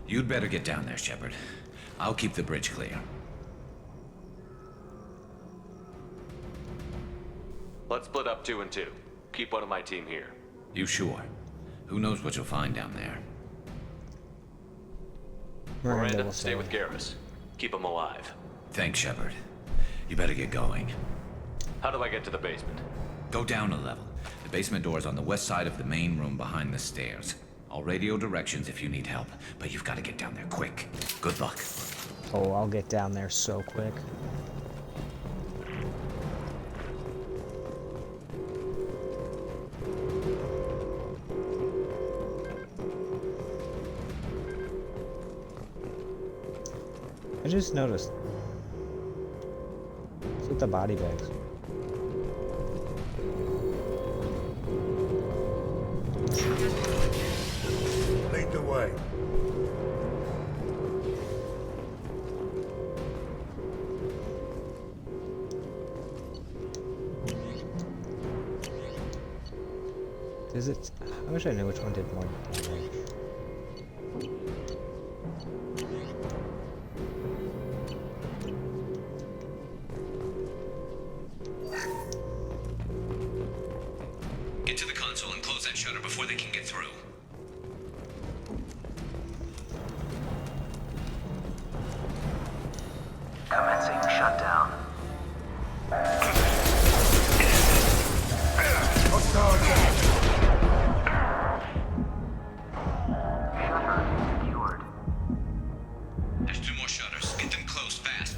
You'd better get down there, Shepard. I'll keep the bridge clear. Let's split up 2 and 2. Keep one of my team here. You sure? Who knows what you'll find down there? Miranda, stay with Garrus. Keep him alive. Thanks, Shepard. You better get going. How do I get to the basement? Go down a level. The basement door's on the west side of the main room behind the stairs. I'll radio directions if you need help, but you've got to get down there quick. Good luck. Oh, I'll get down there so quick. I just noticed. What's with the body bags? Lead the way. Is it? I wish I knew which one did more damage. Get to the console and close that shutter before they can get through. Commencing shutdown. Shutter secured. There's 2 more shutters. Get them closed fast.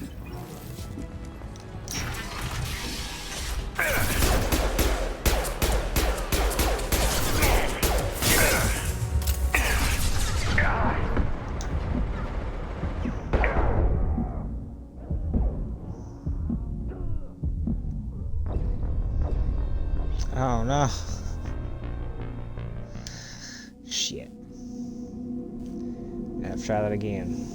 Oh no. Shit. I have to try that again.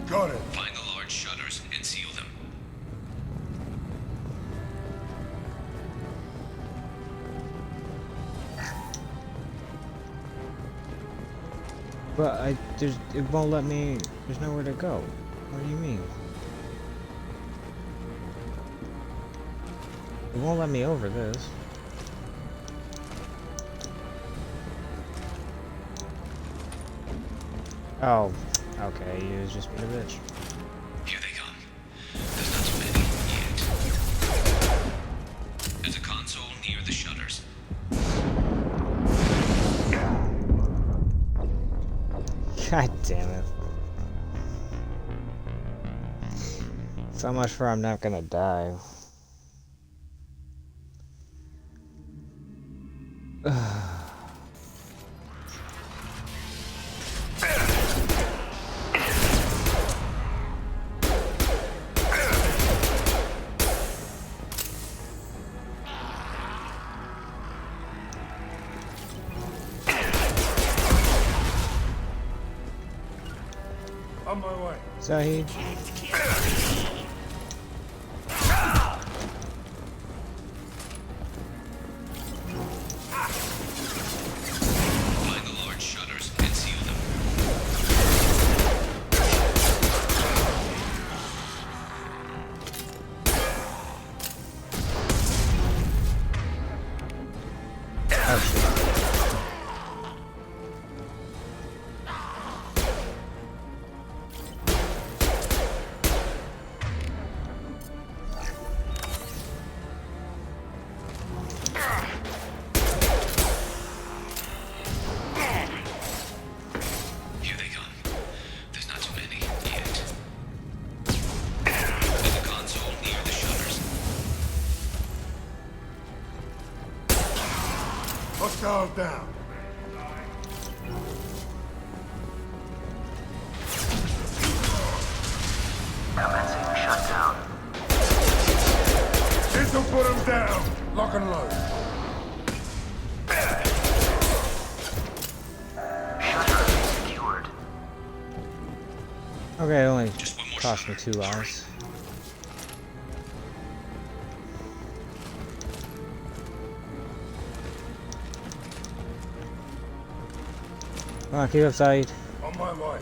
Got it. Find the large shutters and seal them. But it won't let me, there's nowhere to go. What do you mean? It won't let me over this. Oh, okay, you was just being a bitch. Here they come. There's not too many yet. There's a console near the shutters. God damn it. So much for I'm not gonna die. On my way. Zahid. Find the large shutters and seal them. Here they come. There's not too many yet. There's a console near the shutters. Hostile down. Commencing shutdown. This'll put him down. Lock and load. Shutter secured. Okay, it only cost me 2 lives. Come on, keep up, Saeed. On my way.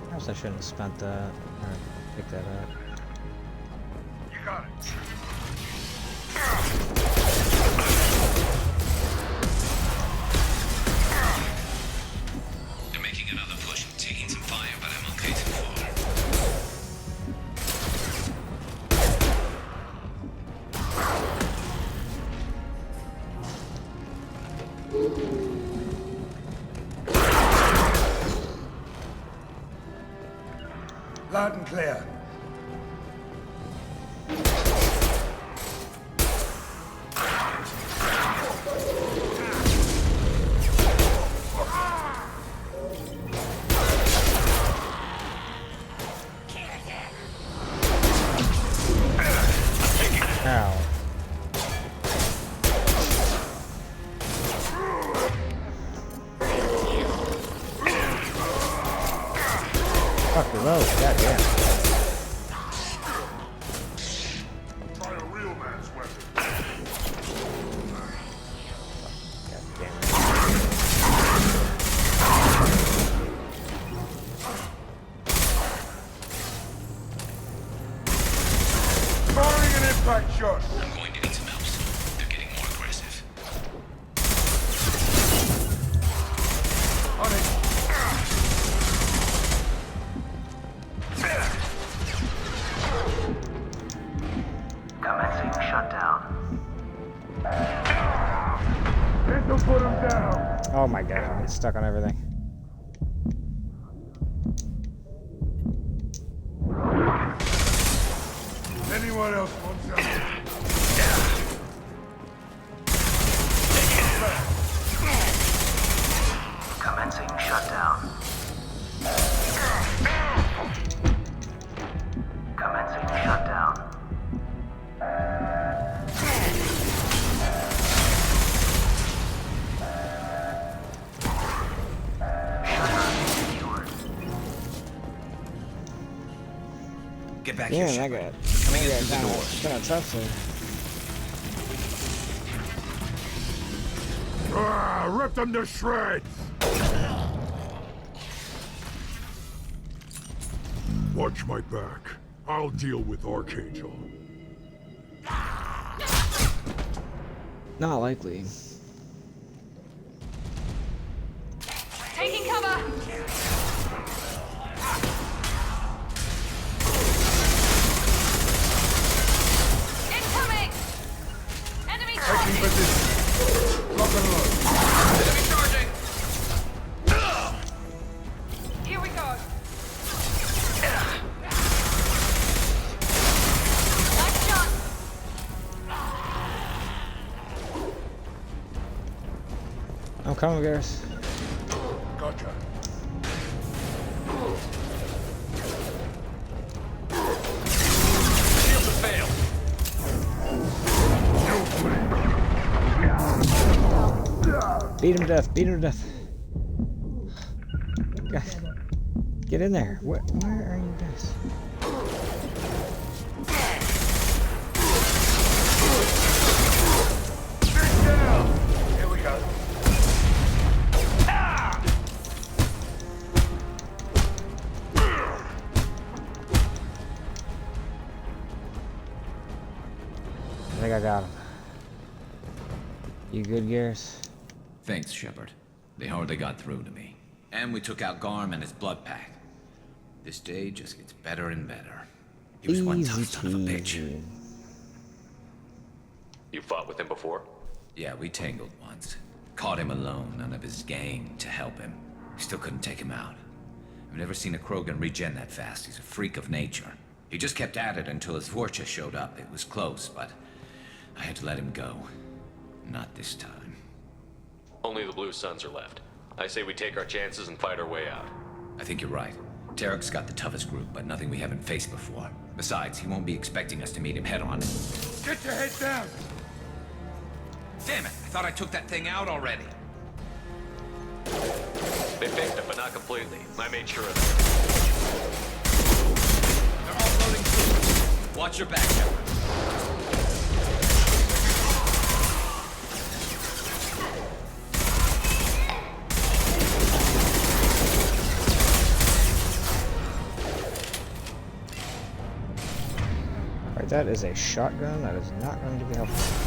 Perhaps I shouldn't have spent that, or picked that up. You got it. They're making another push, taking some fire, but I'm okay so far. Loud and clear. Ow. Fuck the load, goddamn. Try a real man's weapon. Firing an impact shot. I'm going to need some help soon. They're getting more aggressive. On it. get stuck on everything. Anyone else want some? Commencing shutdown. Commencing shutdown. Get back Yeah, here, I Shepard. got Coming in through the door. kind of tough there. Rip them to shreds! Watch my back. I'll deal with Archangel. Not likely. Taking cover! Incoming! Enemy Taking position. Lock and load. Enemy charging! Here we go. Nice shot! I'm coming, Garrus. Gotcha. Shields have failed. Beat him to death. Beat him to death. God. Get in there. Where are you guys? Here we go. I think I got him. You good, Garrus? Thanks, Shepard. They hardly got through to me. And we took out Garm and his blood pack. This day just gets better and better. He was one tough son of a bitch. You fought with him before? Yeah, we tangled once. Caught him alone, none of his gang to help him. Still couldn't take him out. I've never seen a Krogan regen that fast. He's a freak of nature. He just kept at it until his Vorcha showed up. It was close, but I had to let him go. Not this time. Only the Blue Suns are left. I say we take our chances and fight our way out. I think you're right. Tarek's got the toughest group, but nothing we haven't faced before. Besides, he won't be expecting us to meet him head-on. Get your head down! Damn it! I thought I took that thing out already. They faked it, but not completely. I made sure of that. They're all loading too. Watch your back, Shepard. Alright, that is a shotgun. That is not going to be helpful.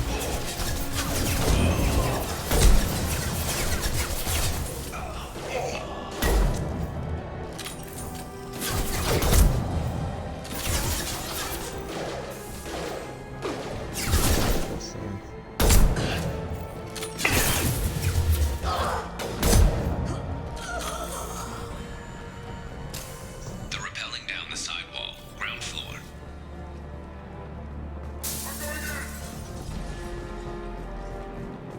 They're rappelling down the sidewall, ground floor.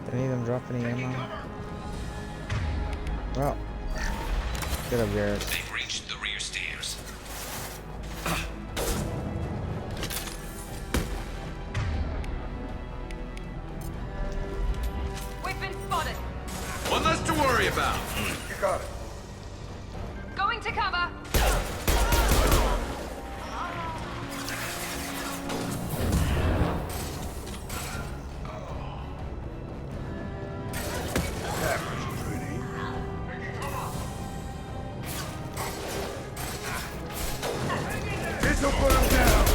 Did any of them drop any ammo? Well, get up, Garrus. They've reached the rear stairs. We've been spotted. One less to worry about. You got it. Going to cover. That was pretty. This'll put him down.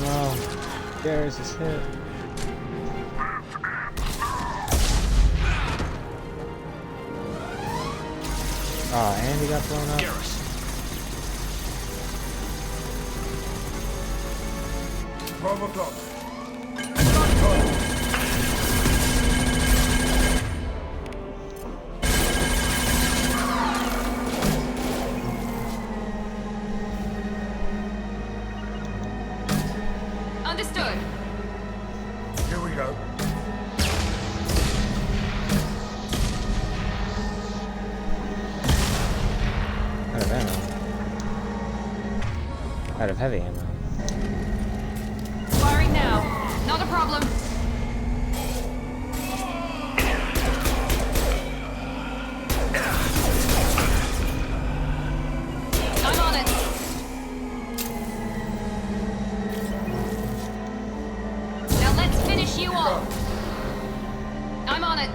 Oh no. Garrus is hit. Oh, and he got blown up. Garrus. 12 o'clock. Understood. Here we go. Out of ammo. Out of heavy ammo. Firing now. Not a problem. I'm on it. Now let's finish you off. I'm on it.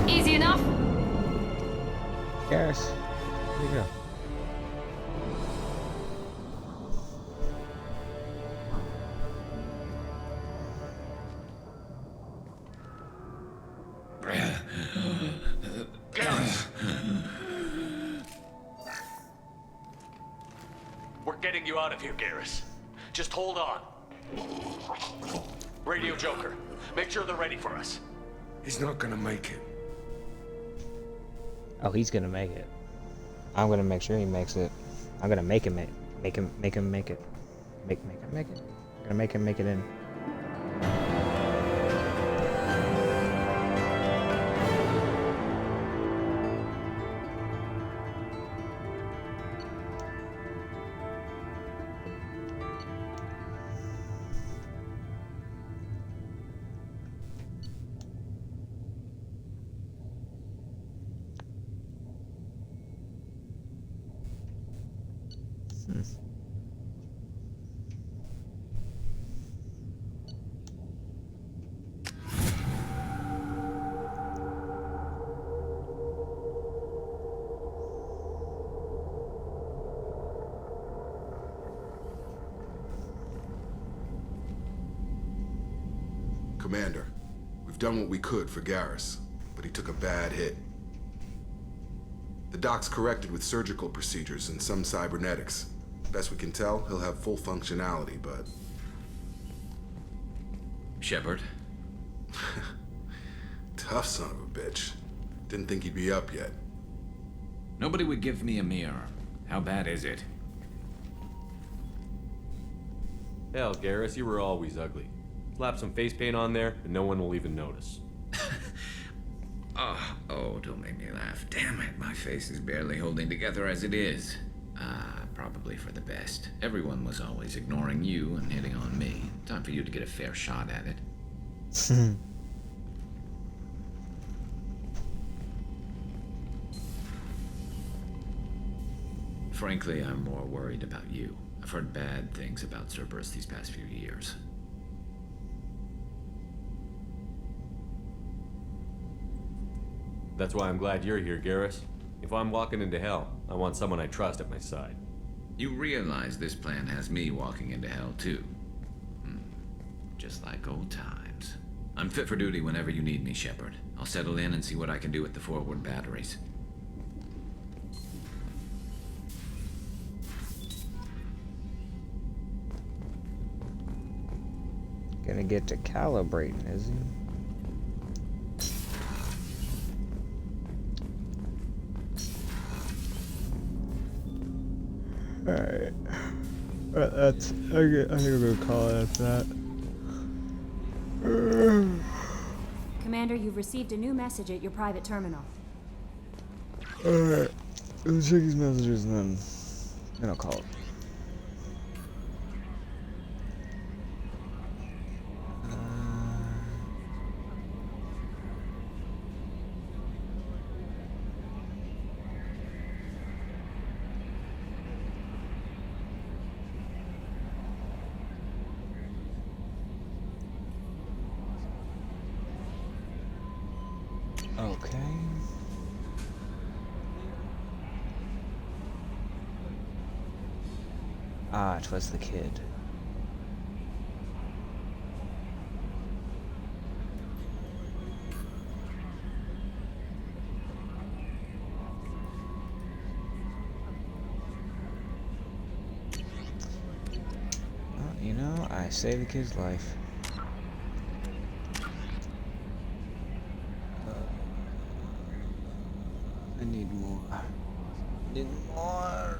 Easy enough? Garrus, here you go. We're getting you out of here, Garrus. Just hold on. Radio Joker, make sure they're ready for us. He's not gonna make it. Oh, he's gonna make it. I'm gonna make sure he makes it. I'm gonna make him make it. Make him make it. Make him make it. I'm gonna make him make it in. Commander, we've done what we could for Garrus, but he took a bad hit. The doc's corrected with surgical procedures and some cybernetics. Best we can tell, he'll have full functionality, but... Shepard? Tough son of a bitch. Didn't think he'd be up yet. Nobody would give me a mirror. How bad is it? Hell, Garrus, you were always ugly. Slap some face paint on there, and no one will even notice. Oh, don't make me laugh. Damn it, my face is barely holding together as it is. Probably for the best. Everyone was always ignoring you and hitting on me. Time for you to get a fair shot at it. Frankly, I'm more worried about you. I've heard bad things about Cerberus these past few years. That's why I'm glad you're here, Garrus. If I'm walking into hell, I want someone I trust at my side. You realize this plan has me walking into hell, too. Just like old times. I'm fit for duty whenever you need me, Shepard. I'll settle in and see what I can do with the forward batteries. Gonna get to calibrating, is he? Alright. That's... I think we're gonna call it after that. Commander, you've received a new message at your private terminal. Alright. Let's check these messages and then I'll call it. Okay. Ah, it was the kid. Well, you know, I saved the kid's life. I need more. I need more.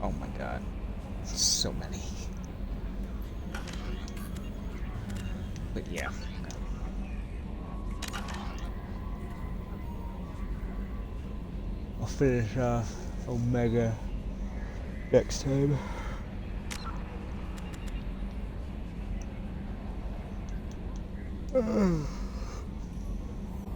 Oh my god. So many. But yeah. I'll finish off Omega next time. Ugh.